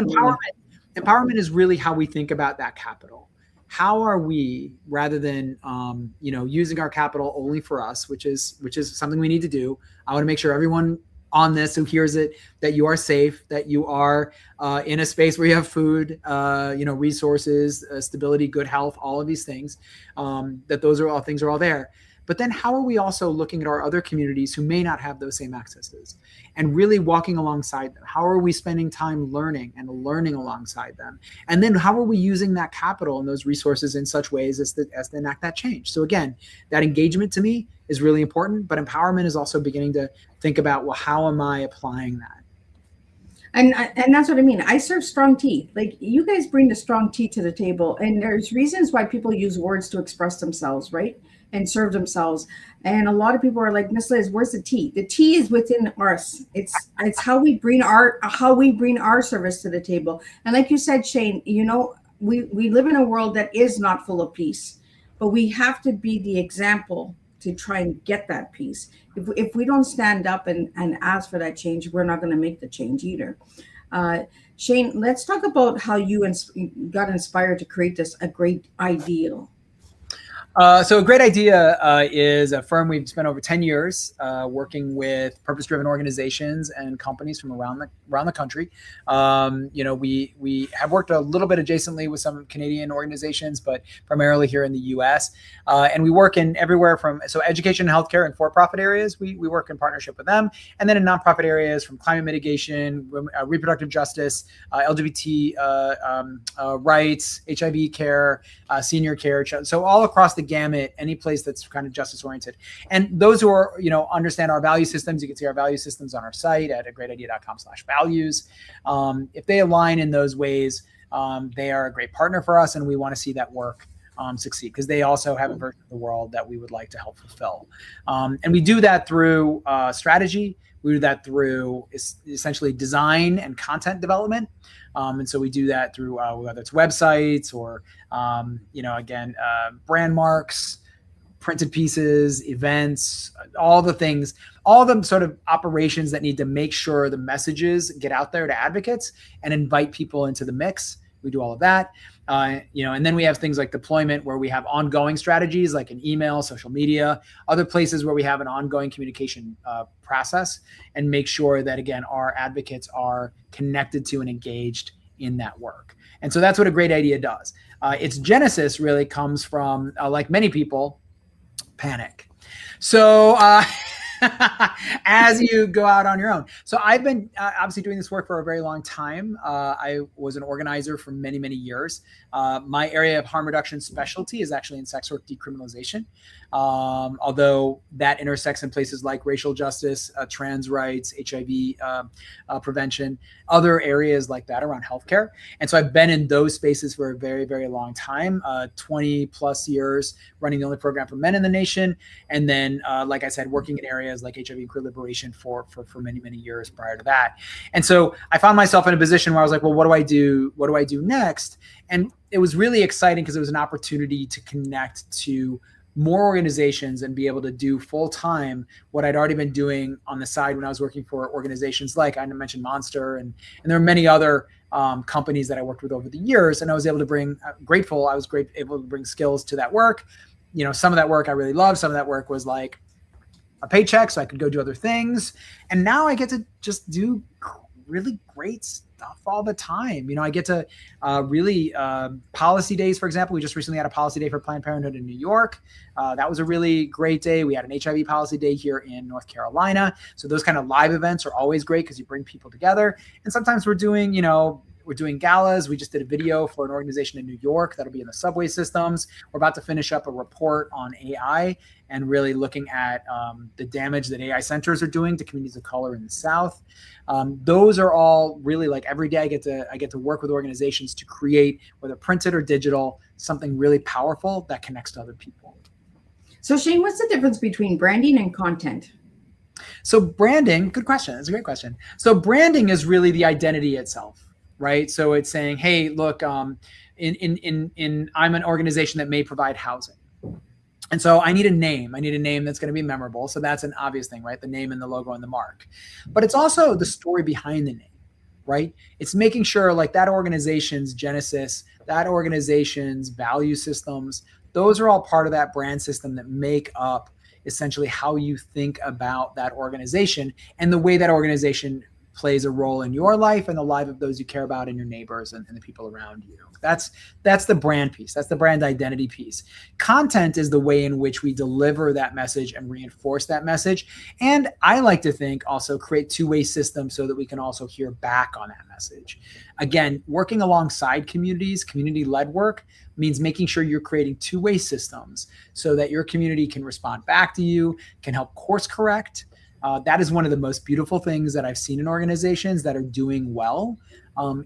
empowerment is really how we think about that capital. How are we, rather than using our capital only for us, which is something we need to do. I want to make sure everyone on this who hears it, that you are safe, that you are in a space where you have food, resources, stability, good health, all of these things, that those are all things are all there. But then how are we also looking at our other communities who may not have those same accesses and really walking alongside them? How are we spending time learning alongside them? And then how are we using that capital and those resources in such ways as to enact that change? So again, that engagement to me is really important, but empowerment is also beginning to think about, well, how am I applying that? And that's what I mean. I serve strong tea. Like, you guys bring the strong tea to the table, and there's reasons why people use words to express themselves, right? And serve themselves. And a lot of people are like, Miss Liz, where's the tea? The tea is within us. It's how we bring our service to the table. And like you said, Shane, we live in a world that is not full of peace, but we have to be the example to try and get that peace. If we don't stand up and ask for that change, we're not going to make the change either. Shane, let's talk about how you got inspired to create a great ideal. So a great idea is a firm we've spent over 10 years working with purpose-driven organizations and companies from around the country. We have worked a little bit adjacently with some Canadian organizations, but primarily here in the U.S. And we work in everywhere from education and healthcare and for-profit areas. We work in partnership with them, and then in nonprofit areas from climate mitigation, reproductive justice, LGBT rights, HIV care, senior care. So all across the gamut, any place that's kind of justice oriented. And those who are, understand our value systems, you can see our value systems on our site at agreatidea.com/values. If they align in those ways, they are a great partner for us, and we want to see that work succeed, because they also have a version of the world that we would like to help fulfill. And we do that through strategy. We do that through essentially design and content development. And so we do that through whether it's websites or, brand marks, printed pieces, events, all the things, all the sort of operations that need to make sure the messages get out there to advocates and invite people into the mix. We do all of that. And then we have things like deployment, where we have ongoing strategies like an email, social media, other places where we have an ongoing communication process, and make sure that, again, our advocates are connected to and engaged in that work. And so that's what a great idea does. Its genesis really comes from, like many people, panic. So as you go out on your own. So I've been obviously doing this work for a very long time. I was an organizer for many, many years. My area of harm reduction specialty is actually in sex work decriminalization. Although that intersects in places like racial justice, trans rights, HIV prevention, other areas like that around healthcare. And so I've been in those spaces for a very, very long time, 20 plus years running the only program for men in the nation. And then, like I said, working in areas like HIV and queer liberation for many, many years prior to that. And so I found myself in a position where I was like, well, what do I do? What do I do next? And it was really exciting because it was an opportunity to connect to more organizations and be able to do full time what I'd already been doing on the side when I was working for organizations like I mentioned Monster, and there are many other companies that I worked with over the years. And I was able to bring, able to bring skills to that work. You know, some of that work I really loved. Some of that work was like a paycheck, so I could go do other things. And now I get to just do really great stuff all the time. You know, I get to policy days, for example. We just recently had a policy day for Planned Parenthood in New York. That was a really great day. We had an HIV policy day here in North Carolina. So those kind of live events are always great because you bring people together. And sometimes we're doing galas. We just did a video for an organization in New York that'll be in the subway systems. We're about to finish up a report on AI and really looking at the damage that AI centers are doing to communities of color in the South. Those are all really, like, every day I get to work with organizations to create, whether printed or digital, something really powerful that connects to other people. So Shane, what's the difference between branding and content? So branding, good question. That's a great question. So branding is really the identity itself. Right. So it's saying, hey, look, I'm an organization that may provide housing. And so I need a name. I need a name that's going to be memorable. So that's an obvious thing, right? The name and the logo and the mark. But it's also the story behind the name, right? It's making sure, like, that organization's genesis, that organization's value systems, those are all part of that brand system that make up essentially how you think about that organization and the way that organization plays a role in your life and the life of those you care about and your neighbors and the people around you. That's the brand piece. That's the brand identity piece. Content is the way in which we deliver that message and reinforce that message. And I like to think also create two-way systems so that we can also hear back on that message. Again, working alongside communities, community-led work means making sure you're creating two-way systems so that your community can respond back to you, can help course correct. That is one of the most beautiful things that I've seen in organizations that are doing well,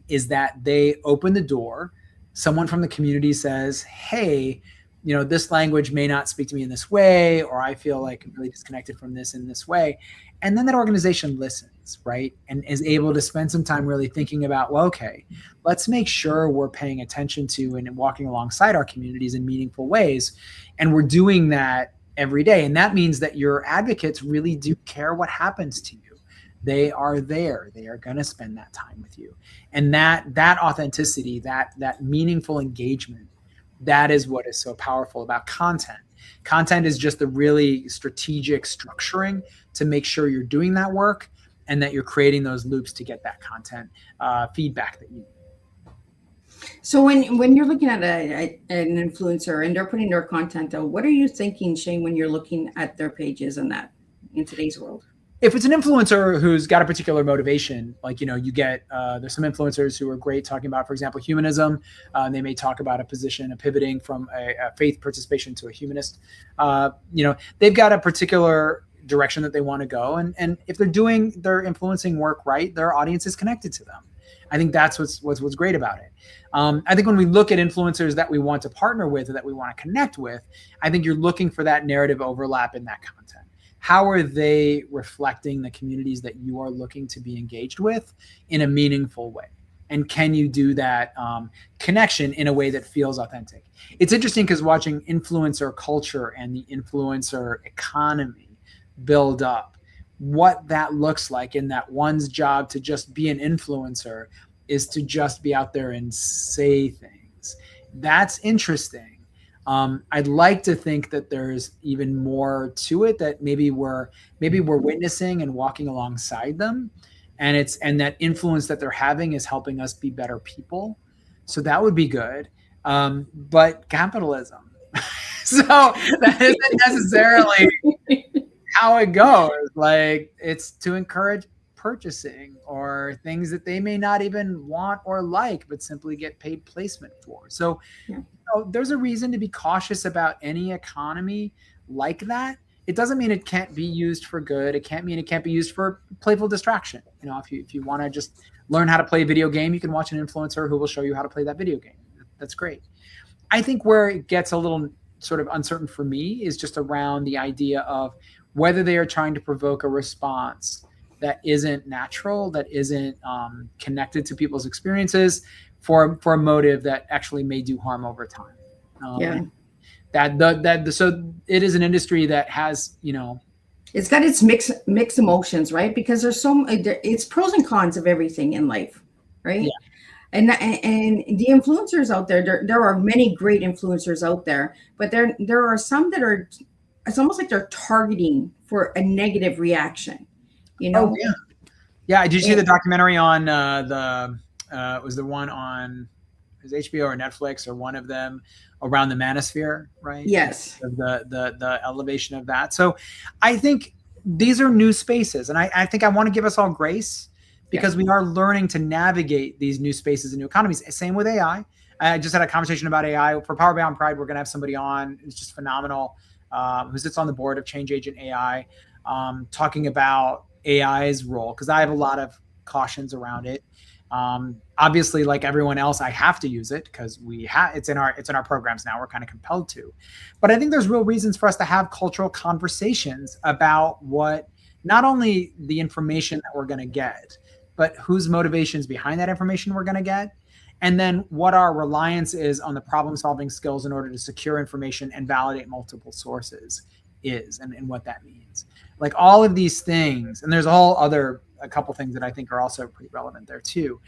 is that they open the door. Someone from the community says, hey, this language may not speak to me in this way, or I feel like I'm really disconnected from this in this way. And then that organization listens, right? And is able to spend some time really thinking about, well, okay, let's make sure we're paying attention to and walking alongside our communities in meaningful ways. And we're doing that every day. And that means that your advocates really do care what happens to you. They are there. They are going to spend that time with you. And that authenticity, that meaningful engagement, that is what is so powerful about content. Content is just the really strategic structuring to make sure you're doing that work and that you're creating those loops to get that content feedback that you need. So when you're looking at an influencer and they're putting their content out, what are you thinking, Shane, when you're looking at their pages and that in today's world? If it's an influencer who's got a particular motivation, like, you get, there's some influencers who are great talking about, for example, humanism. They may talk about a pivoting from a faith participation to a humanist. They've got a particular direction that they want to go. And if they're doing their influencing work right, their audience is connected to them. I think that's what's great about it. I think when we look at influencers that we want to partner with or that we want to connect with, I think you're looking for that narrative overlap in that content. How are they reflecting the communities that you are looking to be engaged with in a meaningful way? And can you do that connection in a way that feels authentic? It's interesting because watching influencer culture and the influencer economy build up, what that looks like in that one's job to just be an influencer is to just be out there and say things. That's interesting. I'd like to think that there's even more to it, that maybe we're witnessing and walking alongside them, and that influence that they're having is helping us be better people. So that would be good. But capitalism. So that isn't necessarily how it goes. Like, it's to encourage purchasing or things that they may not even want or like, but simply get paid placement for. So there's a reason to be cautious about any economy like that. It doesn't mean it can't be used for good. It can't mean it can't be used for playful distraction. If you want to just learn how to play a video game, you can watch an influencer who will show you how to play that video game. That's great. I think where it gets a little sort of uncertain for me is just around the idea of whether they are trying to provoke a response that isn't natural, that isn't connected to people's experiences for a motive that actually may do harm over time. So it is an industry that has, it's got its mixed emotions, right? Because it's pros and cons of everything in life, right? Yeah. And the influencers out there are many great influencers out there, but there are some that are, it's almost like they're targeting for a negative reaction, Oh yeah. Yeah. Did you see the documentary on it was the one on, it was HBO or Netflix or one of them, around the manosphere, right? Yes. The elevation of that. So I think these are new spaces, and I think I want to give us all grace, because we are learning to navigate these new spaces and new economies. Same with AI. I just had a conversation about AI for Power Beyond Pride. We're going to have somebody on who's just phenomenal, who sits on the board of Change Agent AI, talking about AI's role, because I have a lot of cautions around it. Obviously, like everyone else, I have to use it because it's in our programs now. We're kind of compelled to, but I think there's real reasons for us to have cultural conversations about what, not only the information that we're going to get, but whose motivations behind that information we're going to get, and then what our reliance is on the problem-solving skills in order to secure information and validate multiple sources is, and what that means. Like all of these things, and there's a couple things that I think are also pretty relevant there too.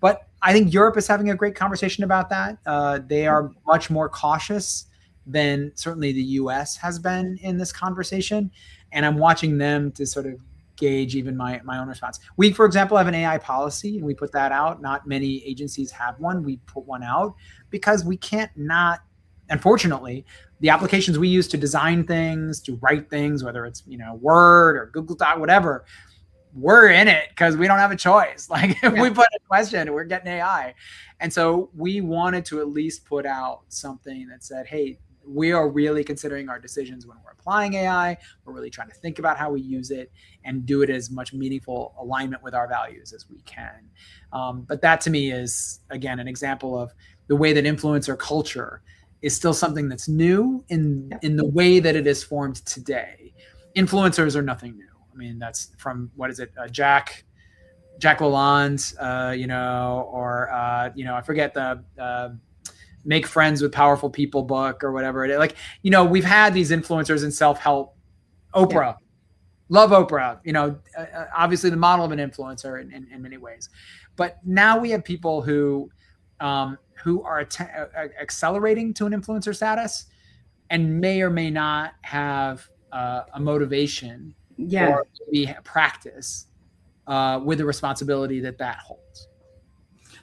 But I think Europe is having a great conversation about that. They are much more cautious than certainly the US has been in this conversation. And I'm watching them to sort of gauge even my own response. We, for example, have an AI policy, and we put that out. Not many agencies have one. We put one out because we can't not, unfortunately, the applications we use to design things, to write things, whether it's, Word or Google Doc, whatever, we're in it because we don't have a choice. Like if we put a question, we're getting AI. And so we wanted to at least put out something that said, hey, we are really considering our decisions when we're applying AI. We're really trying to think about how we use it and do it as much meaningful alignment with our values as we can. But that to me is, again, an example of the way that influencer culture is still something that's new in the way that it is formed today. Influencers are nothing new. I mean, that's from, what is it? Jack LaLanne, or I forget the Make Friends with Powerful People book or whatever it is. Like, we've had these influencers in self-help. Oprah, love Oprah, obviously the model of an influencer in many ways. But now we have people who are accelerating to an influencer status and may or may not have a motivation or maybe practice with the responsibility that holds.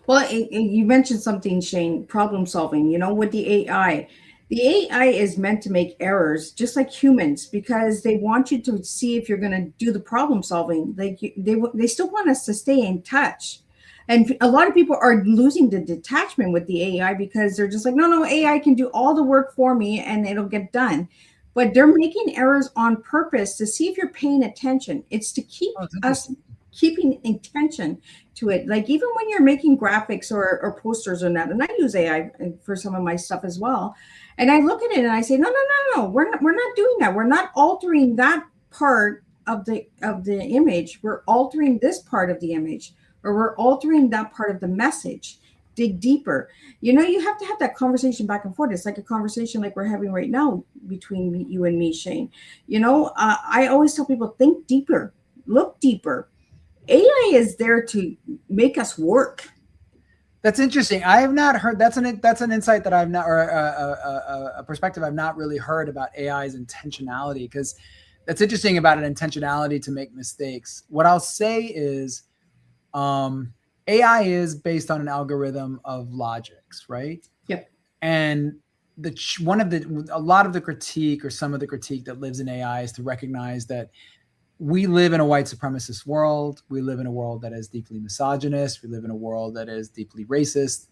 Well, you mentioned something, Shane, problem solving, with the AI. The AI is meant to make errors just like humans, because they want you to see if you're going to do the problem solving. They still want us to stay in touch. And a lot of people are losing the detachment with the AI because they're just like, no, AI can do all the work for me and it'll get done. But they're making errors on purpose to see if you're paying attention. It's to keep us keeping attention to it. Like even when you're making graphics or posters or that, and I use AI for some of my stuff as well. And I look at it and I say, no, we're not doing that. We're not altering that part of the image. We're altering this part of the image, or we're altering that part of the message. Dig deeper. You have to have that conversation back and forth. It's like a conversation like we're having right now between you and me, Shane. I always tell people, think deeper, look deeper. AI is there to make us work. That's interesting. I have not heard. That's an insight that I've not, or a perspective I've not really heard about AI's intentionality, because that's interesting about an intentionality to make mistakes. What I'll say is, AI is based on an algorithm of logics, right? Yep. And a lot of the critique, or some of the critique that lives in AI, is to recognize that we live in a white supremacist world. We live in a world that is deeply misogynist. We live in a world that is deeply racist.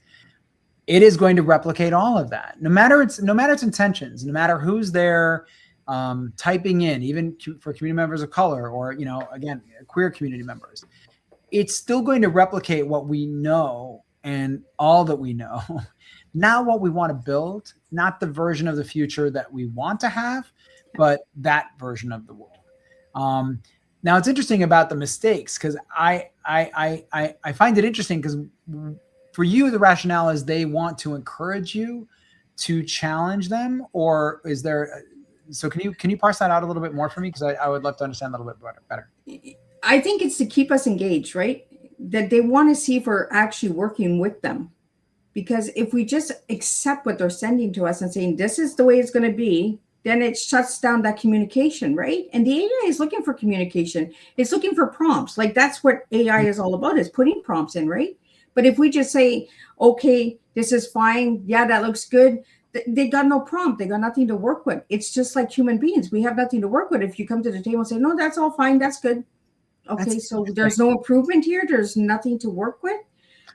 It is going to replicate all of that, no matter its intentions, no matter who's there typing in, even for community members of color, or again, queer community members. It's still going to replicate what we know and all that we know, not what we want to build, not the version of the future that we want to have, but that version of the world. Now it's interesting about the mistakes, because I find it interesting because for you, the rationale is they want to encourage you to challenge them, or is there? So can you parse that out a little bit more for me? Because I would love to understand a little bit better. I think it's to keep us engaged, right? That they want to see if we're actually working with them. Because if we just accept what they're sending to us and saying, this is the way it's going to be, then it shuts down that communication, right? And the AI is looking for communication. It's looking for prompts. Like that's what AI is all about, is putting prompts in, right? But if we just say, okay, this is fine. Yeah, that looks good. They got no prompt. They got nothing to work with. It's just like human beings. We have nothing to work with. If you come to the table and say, no, that's all fine. That's good. Okay, so there's no improvement here. There's nothing to work with.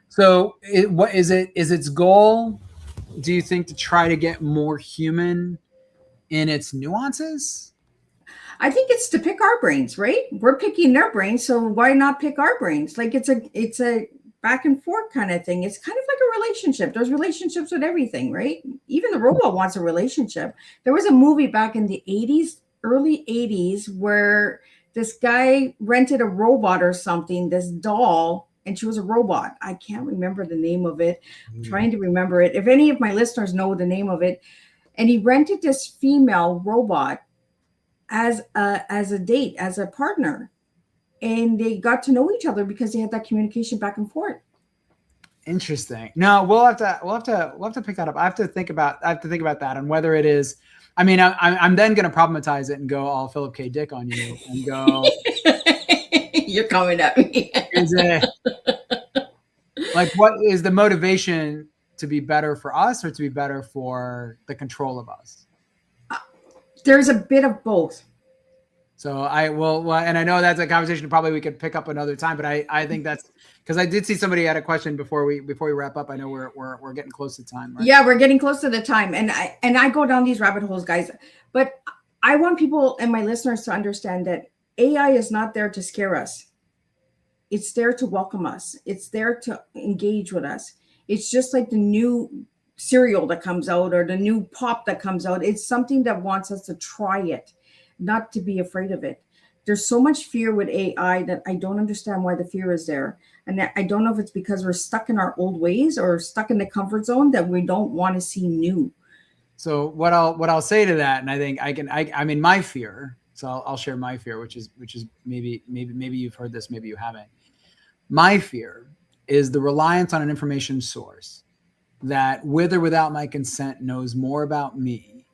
So what is it? Is its goal, do you think, to try to get more human in its nuances? I think it's to pick our brains, right? We're picking their brains, so why not pick our brains? Like it's a back and forth kind of thing. It's kind of like a relationship. There's relationships with everything, right? Even the robot wants a relationship. There was a movie back in the 80s, early 80s, where this guy rented a robot or something, this doll, and she was a robot. I can't remember the name of it. I'm trying to remember it. If any of my listeners know the name of it. And he rented this female robot as a date, as a partner. And they got to know each other because they had that communication back and forth. Interesting. No, we'll have to pick that up. I have to think about that and whether it is. I mean, I'm then going to problematize it and go all Philip K. Dick on you and go. You're coming at me. Like, what is the motivation to be better for us or to be better for the control of us? There's a bit of both. So I will, and I know that's a conversation probably we could pick up another time, but I think that's because I did see somebody had a question before we wrap up. I know we're getting close to time, right? Yeah, we're getting close to the time, and I go down these rabbit holes, guys. But I want people and my listeners to understand that AI is not there to scare us. It's there to welcome us. It's there to engage with us. It's just like the new cereal that comes out or the new pop that comes out. It's something that wants us to try it, not to be afraid of it. There's so much fear with AI that I don't understand why the fear is there. And I don't know if it's because we're stuck in our old ways or stuck in the comfort zone that we don't want to see new. So what I'll say to that, and I think I mean my fear. So I'll share my fear, which is maybe you've heard this, maybe you haven't. My fear is the reliance on an information source that, with or without my consent, knows more about me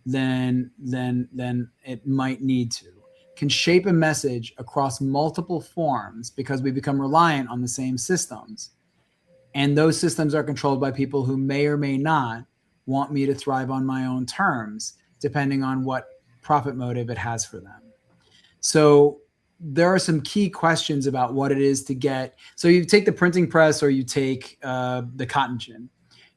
than it might need to, can shape a message across multiple forms because we become reliant on the same systems. And those systems are controlled by people who may or may not want me to thrive on my own terms, depending on what profit motive it has for them. So there are some key questions about what it is to get. So you take the printing press or you take the cotton gin.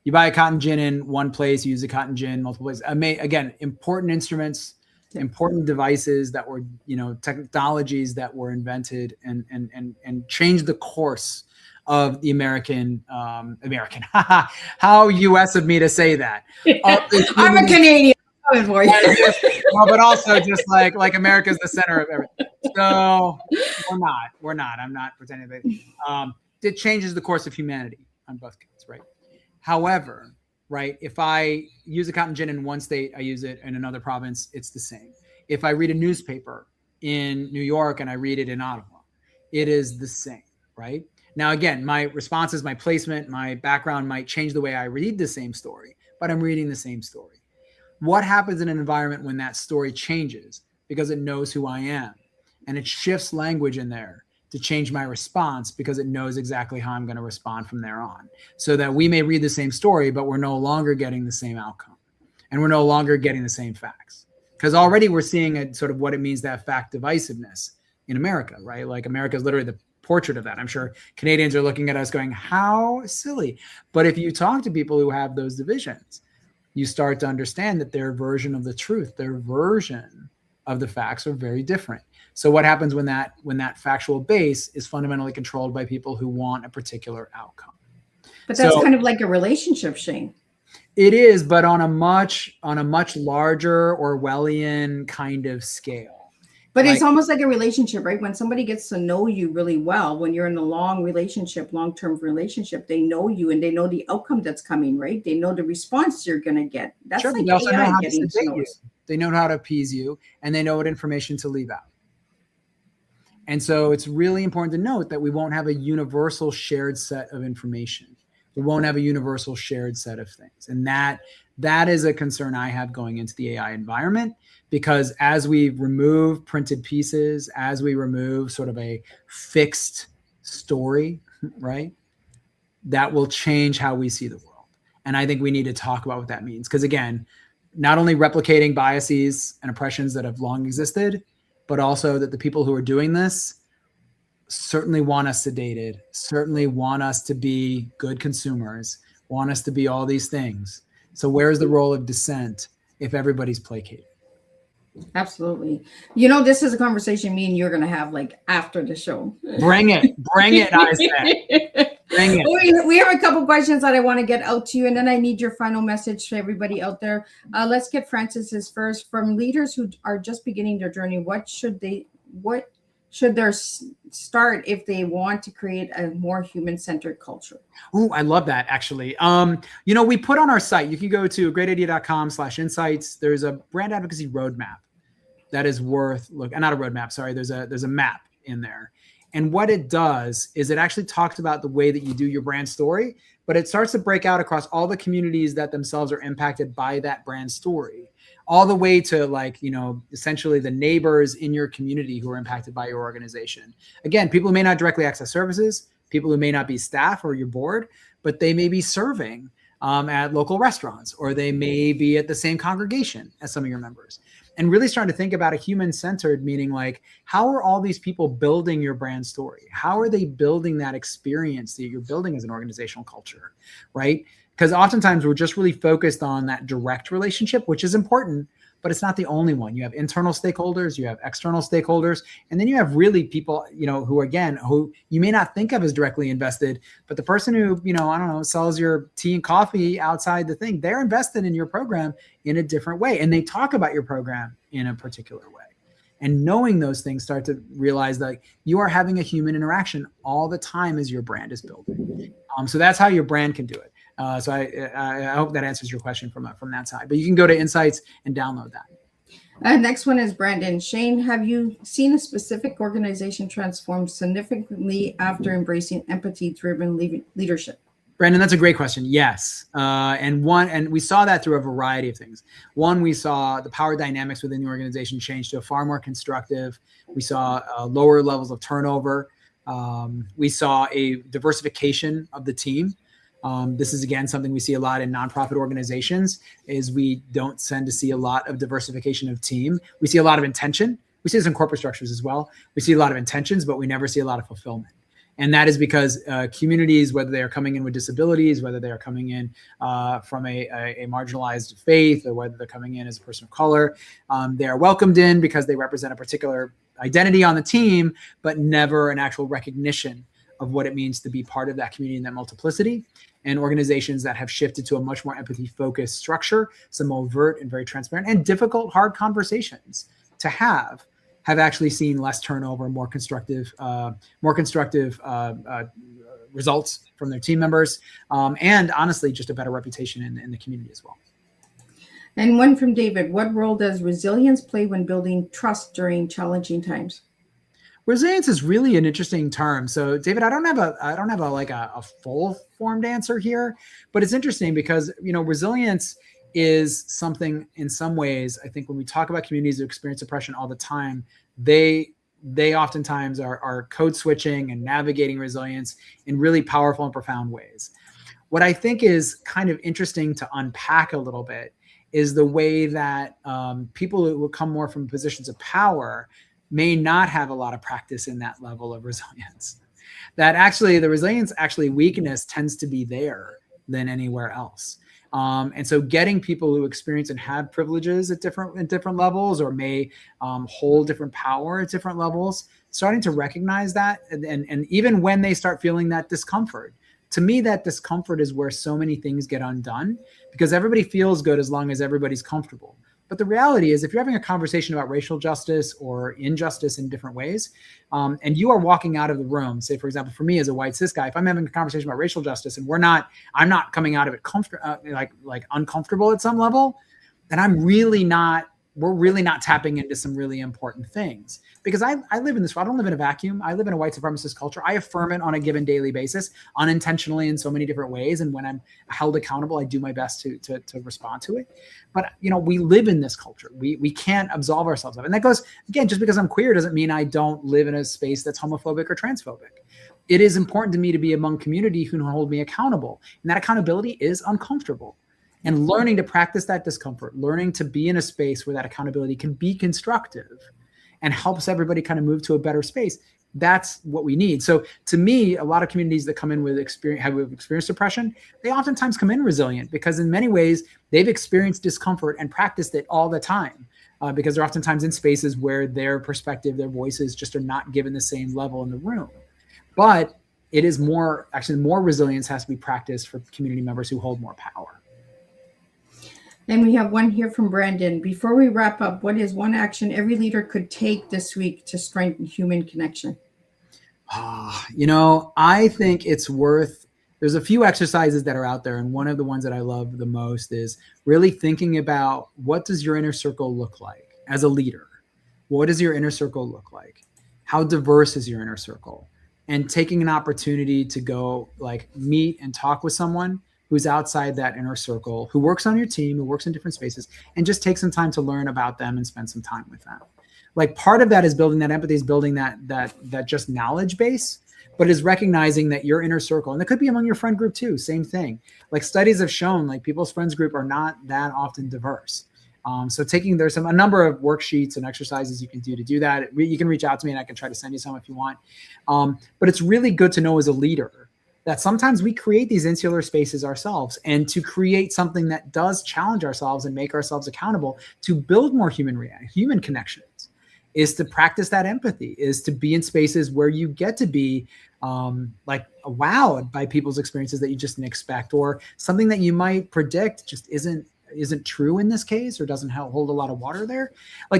You buy a cotton gin in one place, you use a cotton gin multiple places. Again, important instruments, important devices that were, technologies that were invented and changed the course of the American, how US of me to say that. I'm a Canadian. For you. Well, but also just like America's the center of everything. So we're not. I'm not pretending that it changes the course of humanity on both counts, right? However, right, if I use a cotton gin in one state, I use it in another province, it's the same. If I read a newspaper in New York and I read it in Ottawa, it is the same, right? Now, again, my responses, my placement, my background might change the way I read the same story, but I'm reading the same story. What happens in an environment when that story changes because it knows who I am and it shifts language in there to change my response because it knows exactly how I'm going to respond from there on, so that we may read the same story, but we're no longer getting the same outcome and we're no longer getting the same facts, because already we're seeing a sort of what it means to have fact divisiveness in America, right? Like America is literally the portrait of that. I'm sure Canadians are looking at us going, how silly. But if you talk to people who have those divisions, you start to understand that their version of the truth, their version of the facts are very different. So what happens when that factual base is fundamentally controlled by people who want a particular outcome? But that's kind of like a relationship, Shane. It is, but on a much larger Orwellian kind of scale. But it's almost like a relationship, right? When somebody gets to know you really well, when you're in a long relationship, long-term relationship, they know you and they know the outcome that's coming, right? They know the response you're going to get. That's sure, like they also know AI how getting to to know you. us. They know how to appease you, and they know what information to leave out. And so it's really important to note that we won't have a universal shared set of information. We won't have a universal shared set of things. And that is a concern I have going into the AI environment, because as we remove printed pieces, as we remove sort of a fixed story, right, that will change how we see the world. And I think we need to talk about what that means. Because again, not only replicating biases and oppressions that have long existed, but also that the people who are doing this certainly want us sedated, certainly want us to be good consumers, want us to be all these things. So where's the role of dissent if everybody's placated? Absolutely. You know, this is a conversation me and you're going to have like after the show. Bring it, I said. Bring it. We have a couple questions that I want to get out to you, and then I need your final message to everybody out there. Let's get Francis's first. From leaders who are just beginning their journey, what should their start if they want to create a more human-centered culture? Oh, I love that, actually. You know, we put on our site, you can go to greatidea.com/insights. There's a brand advocacy roadmap that is worth looking. Not a roadmap, sorry. There's a map in there. And what it does is it actually talks about the way that you do your brand story, but it starts to break out across all the communities that themselves are impacted by that brand story, all the way to, like, you know, essentially the neighbors in your community who are impacted by your organization. Again, people who may not directly access services, people who may not be staff or your board, but they may be serving at local restaurants, or they may be at the same congregation as some of your members. And really starting to think about a human-centered, meaning like, how are all these people building your brand story? How are they building that experience that you're building as an organizational culture, right? Because oftentimes we're just really focused on that direct relationship, which is important, but it's not the only one. You have internal stakeholders, you have external stakeholders, and then you have really people, you know, who you may not think of as directly invested, but the person who, you know, I don't know, sells your tea and coffee outside the thing, they're invested in your program in a different way. And they talk about your program in a particular way. And knowing those things, start to realize that you are having a human interaction all the time as your brand is building. So that's how your brand can do it. So I hope that answers your question from that side. But you can go to Insights and download that. Next one is Brandon. Shane, have you seen a specific organization transform significantly after embracing empathy-driven leadership? Brandon, that's a great question. Yes. And we saw that through a variety of things. One, we saw the power dynamics within the organization change to a far more constructive. We saw lower levels of turnover. We saw a diversification of the team. This is, again, something we see a lot in nonprofit organizations, is we don't tend to see a lot of diversification of team. We see a lot of intention. We see this in corporate structures as well. We see a lot of intentions, but we never see a lot of fulfillment. And that is because communities, whether they are coming in with disabilities, whether they are coming in from a marginalized faith, or whether they're coming in as a person of color, they are welcomed in because they represent a particular identity on the team, but never an actual recognition of what it means to be part of that community and that multiplicity. And organizations that have shifted to a much more empathy-focused structure, some overt and very transparent and difficult, hard conversations to have actually seen less turnover, more constructive results from their team members, and honestly, just a better reputation in the community as well. And one from David: what role does resilience play when building trust during challenging times? Resilience is really an interesting term. So, David, I don't have a full formed answer here, but it's interesting because, you know, resilience is something, in some ways, I think when we talk about communities who experience oppression all the time, they oftentimes are code switching and navigating resilience in really powerful and profound ways. What I think is kind of interesting to unpack a little bit is the way that people who come more from positions of power may not have a lot of practice in that level of resilience. That actually the resilience weakness tends to be there than anywhere else. And so getting people who experience and have privileges at different levels, or may hold different power at different levels, starting to recognize that, and even when they start feeling that discomfort, to me, that discomfort is where so many things get undone, because everybody feels good as long as everybody's comfortable. But the reality is, if you're having a conversation about racial justice or injustice in different ways, and you are walking out of the room, say, for example, for me as a white cis guy, if I'm having a conversation about racial justice and I'm not coming out of it like uncomfortable at some level, then we're really not tapping into some really important things. Because I live in this, I don't live in a vacuum. I live in a white supremacist culture. I affirm it on a given daily basis, unintentionally in so many different ways. And when I'm held accountable, I do my best to respond to it. But, we live in this culture. We can't absolve ourselves of it. And that goes, again, just because I'm queer doesn't mean I don't live in a space that's homophobic or transphobic. It is important to me to be among community who hold me accountable. And that accountability is uncomfortable. And learning to practice that discomfort, learning to be in a space where that accountability can be constructive and helps everybody kind of move to a better space. That's what we need. So to me, a lot of communities that come in with have experienced depression, they oftentimes come in resilient because in many ways they've experienced discomfort and practiced it all the time because they're oftentimes in spaces where their perspective, their voices just are not given the same level in the room. But it is more resilience has to be practiced for community members who hold more power. And we have one here from Brandon. Before we wrap up, what is one action every leader could take this week to strengthen human connection? I think there's a few exercises that are out there. And one of the ones that I love the most is really thinking about, what does your inner circle look like as a leader? What does your inner circle look like? How diverse is your inner circle? And taking an opportunity to go meet and talk with someone who's outside that inner circle, who works on your team, who works in different spaces, and just take some time to learn about them and spend some time with them. Part of that is building that empathy, is building that just knowledge base, but is recognizing that your inner circle, and it could be among your friend group too, same thing. Studies have shown, people's friends group are not that often diverse. So there's a number of worksheets and exercises you can do that. You can reach out to me and I can try to send you some if you want. But it's really good to know as a leader that sometimes we create these insular spaces ourselves, and to create something that does challenge ourselves and make ourselves accountable to build more human connections is to practice that empathy, is to be in spaces where you get to be wowed by people's experiences that you just didn't expect, or something that you might predict just isn't true in this case, or doesn't hold a lot of water there.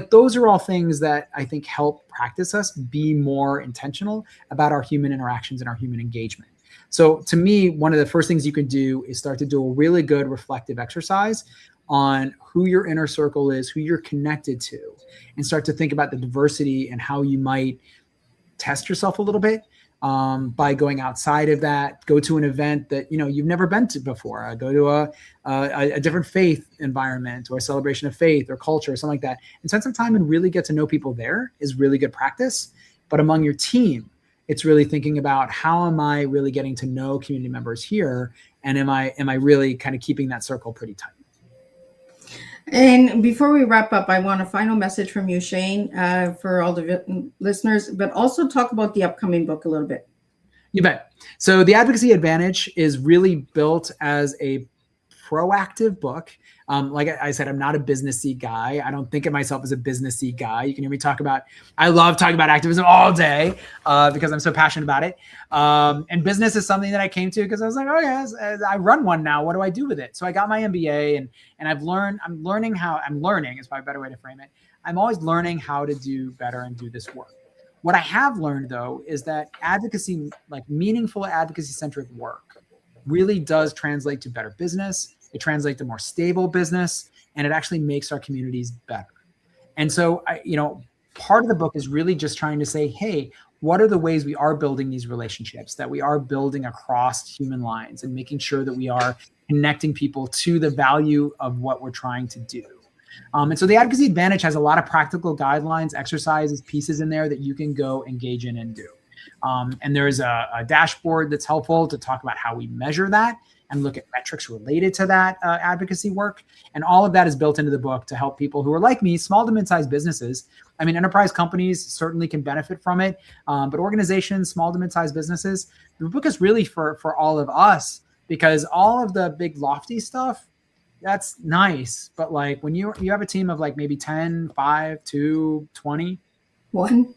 Those are all things that I think help practice us be more intentional about our human interactions and our human engagement. So to me, one of the first things you can do is start to do a really good reflective exercise on who your inner circle is, who you're connected to, and start to think about the diversity and how you might test yourself a little bit by going outside of that. Go to an event that you've never been to before. Go to a different faith environment, or a celebration of faith or culture or something like that, and spend some time and really get to know people there is really good practice. But among your team, it's really thinking about, how am I really getting to know community members here? And am I really kind of keeping that circle pretty tight? And before we wrap up, I want a final message from you, Shane, for all the listeners, but also talk about the upcoming book a little bit. You bet. So the Advocacy Advantage is really built as a proactive book. Like I said, I'm not a businessy guy. I don't think of myself as a businessy guy. You can hear me I love talking about activism all day because I'm so passionate about it. And business is something that I came to because I was like, oh yes, I run one now. What do I do with it? So I got my MBA and I'm learning is probably a better way to frame it. I'm always learning how to do better and do this work. What I have learned though, is that advocacy, meaningful advocacy centric work, really does translate to better business. It translates to more stable business, and it actually makes our communities better. And so, part of the book is really just trying to say, hey, what are the ways we are building these relationships, that we are building across human lines, and making sure that we are connecting people to the value of what we're trying to do. And so the Advocacy Advantage has a lot of practical guidelines, exercises, pieces in there that you can go engage in and do. And there's a dashboard that's helpful to talk about how we measure that and look at metrics related to that advocacy work. And all of that is built into the book to help people who are like me, small to mid-sized businesses. I mean, enterprise companies certainly can benefit from it, but organizations, small to mid-sized businesses, the book is really for all of us, because all of the big lofty stuff, that's nice. But when you have a team of maybe 10, 5, 2, 20, one,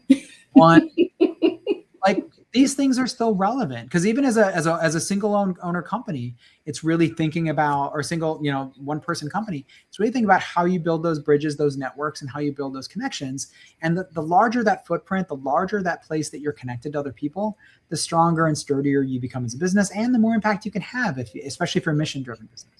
these things are still relevant, because even as a single owner company, it's really thinking about, or single, one person company, it's really thinking about how you build those bridges, those networks, and how you build those connections. And the larger that footprint, the larger that place that you're connected to other people, the stronger and sturdier you become as a business, and the more impact you can have, especially if you're a mission-driven business.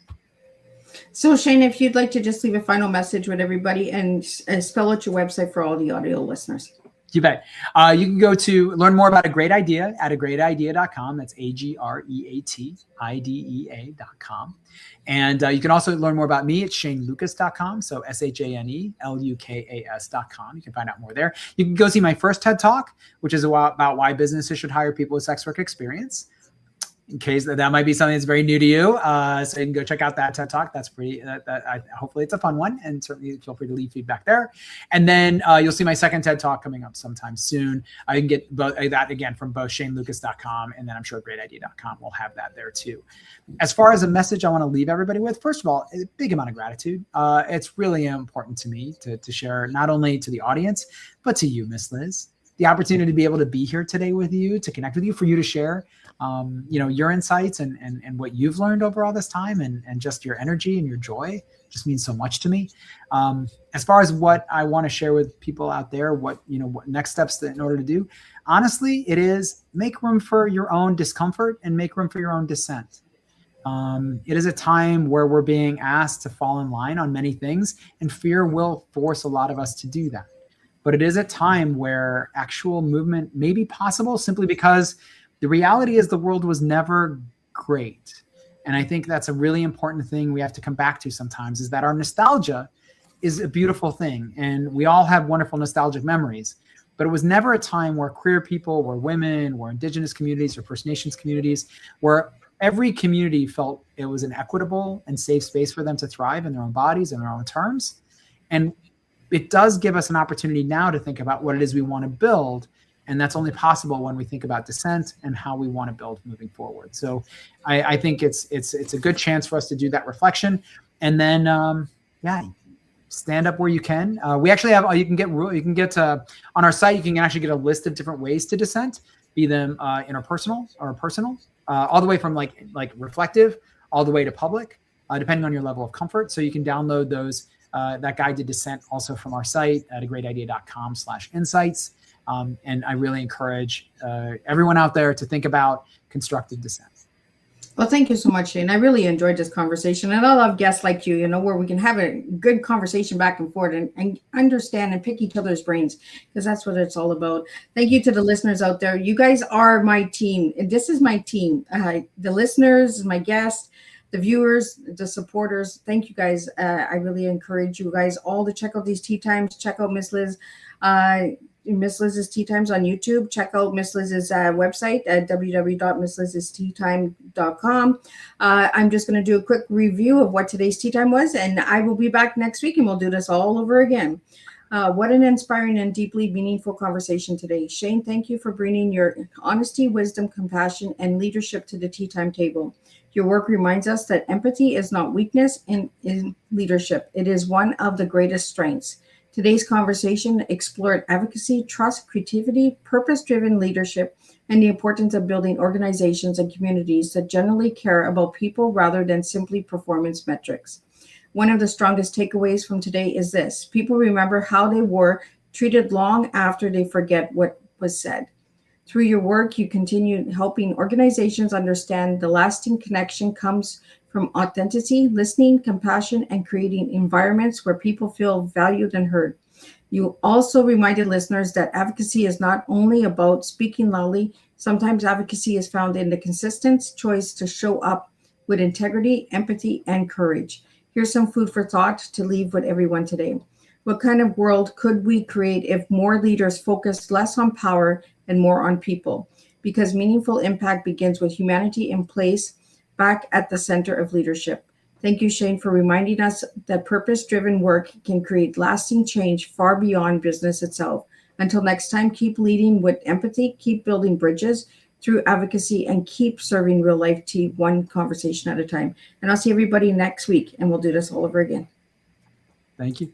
So Shane, if you'd like to just leave a final message with everybody and spell out your website for all the audio listeners. You bet. You can go to learn more about A Great Idea at agreatidea.com. That's agreatidea.com. And you can also learn more about me at shanelukas.com. So ShaneLukas.com. You can find out more there. You can go see my first TED Talk, which is about why businesses should hire people with sex work experience. In case that might be something that's very new to you. So you can go check out that TED Talk. That's pretty, hopefully it's a fun one, and certainly feel free to leave feedback there. And then you'll see my second TED Talk coming up sometime soon. You can get that again from both shanelukas.com, and then I'm sure greatidea.com will have that there too. As far as a message I want to leave everybody with, first of all, a big amount of gratitude. It's really important to me to share, not only to the audience, but to you, Miss Liz. The opportunity to be able to be here today with you, to connect with you, for you to share your insights and what you've learned over all this time, and just your energy and your joy just means so much to me. As far as what I want to share with people out there, what next steps in order to do, honestly, it is make room for your own discomfort and make room for your own dissent. It is a time where we're being asked to fall in line on many things, and fear will force a lot of us to do that. But it is a time where actual movement may be possible, simply because the reality is the world was never great. And I think that's a really important thing we have to come back to sometimes, is that our nostalgia is a beautiful thing. And we all have wonderful nostalgic memories. But it was never a time where queer people, where women, where indigenous communities, or First Nations communities, where every community felt it was an equitable and safe space for them to thrive in their own bodies and their own terms. And it does give us an opportunity now to think about what it is we want to build. And that's only possible when we think about dissent and how we want to build moving forward. So I think it's a good chance for us to do that reflection. And then, stand up where you can. We actually have, you can get on our site, you can actually get a list of different ways to dissent, be them interpersonal or personal, all the way from like reflective, all the way to public, depending on your level of comfort. So you can download those, that guide to dissent also from our site at agreatidea.com/insights. And I really encourage everyone out there to think about constructive dissent. Well, thank you so much, Shane. I really enjoyed this conversation, and I love guests like you, where we can have a good conversation back and forth and understand and pick each other's brains, because that's what it's all about. Thank you to the listeners out there. You guys are my team. This is my team. The listeners, my guests, the viewers, the supporters. Thank you guys. I really encourage you guys all to check out these tea times. Check out Miss Liz. Miss Liz's Tea Times on YouTube. Check out Miss Liz's website at www.misslizsteatime.com. I'm just going to do a quick review of what today's tea time was, and I will be back next week, and we'll do this all over again. What an inspiring and deeply meaningful conversation today. Shane, thank you for bringing your honesty, wisdom, compassion, and leadership to the tea time table. Your work reminds us that empathy is not weakness in leadership. It is one of the greatest strengths. Today's conversation explored advocacy, trust, creativity, purpose-driven leadership, and the importance of building organizations and communities that generally care about people rather than simply performance metrics. One of the strongest takeaways from today is this: people remember how they were treated long after they forget what was said. Through your work, you continue helping organizations understand the lasting connection comes from authenticity, listening, compassion, and creating environments where people feel valued and heard. You also reminded listeners that advocacy is not only about speaking loudly. Sometimes advocacy is found in the consistent choice to show up with integrity, empathy, and courage. Here's some food for thought to leave with everyone today. What kind of world could we create if more leaders focused less on power and more on people? Because meaningful impact begins with humanity in place, back at the center of leadership. Thank you, Shane, for reminding us that purpose-driven work can create lasting change far beyond business itself. Until next time, keep leading with empathy, keep building bridges through advocacy, and keep serving real-life tea one conversation at a time. And I'll see everybody next week, and we'll do this all over again. Thank you.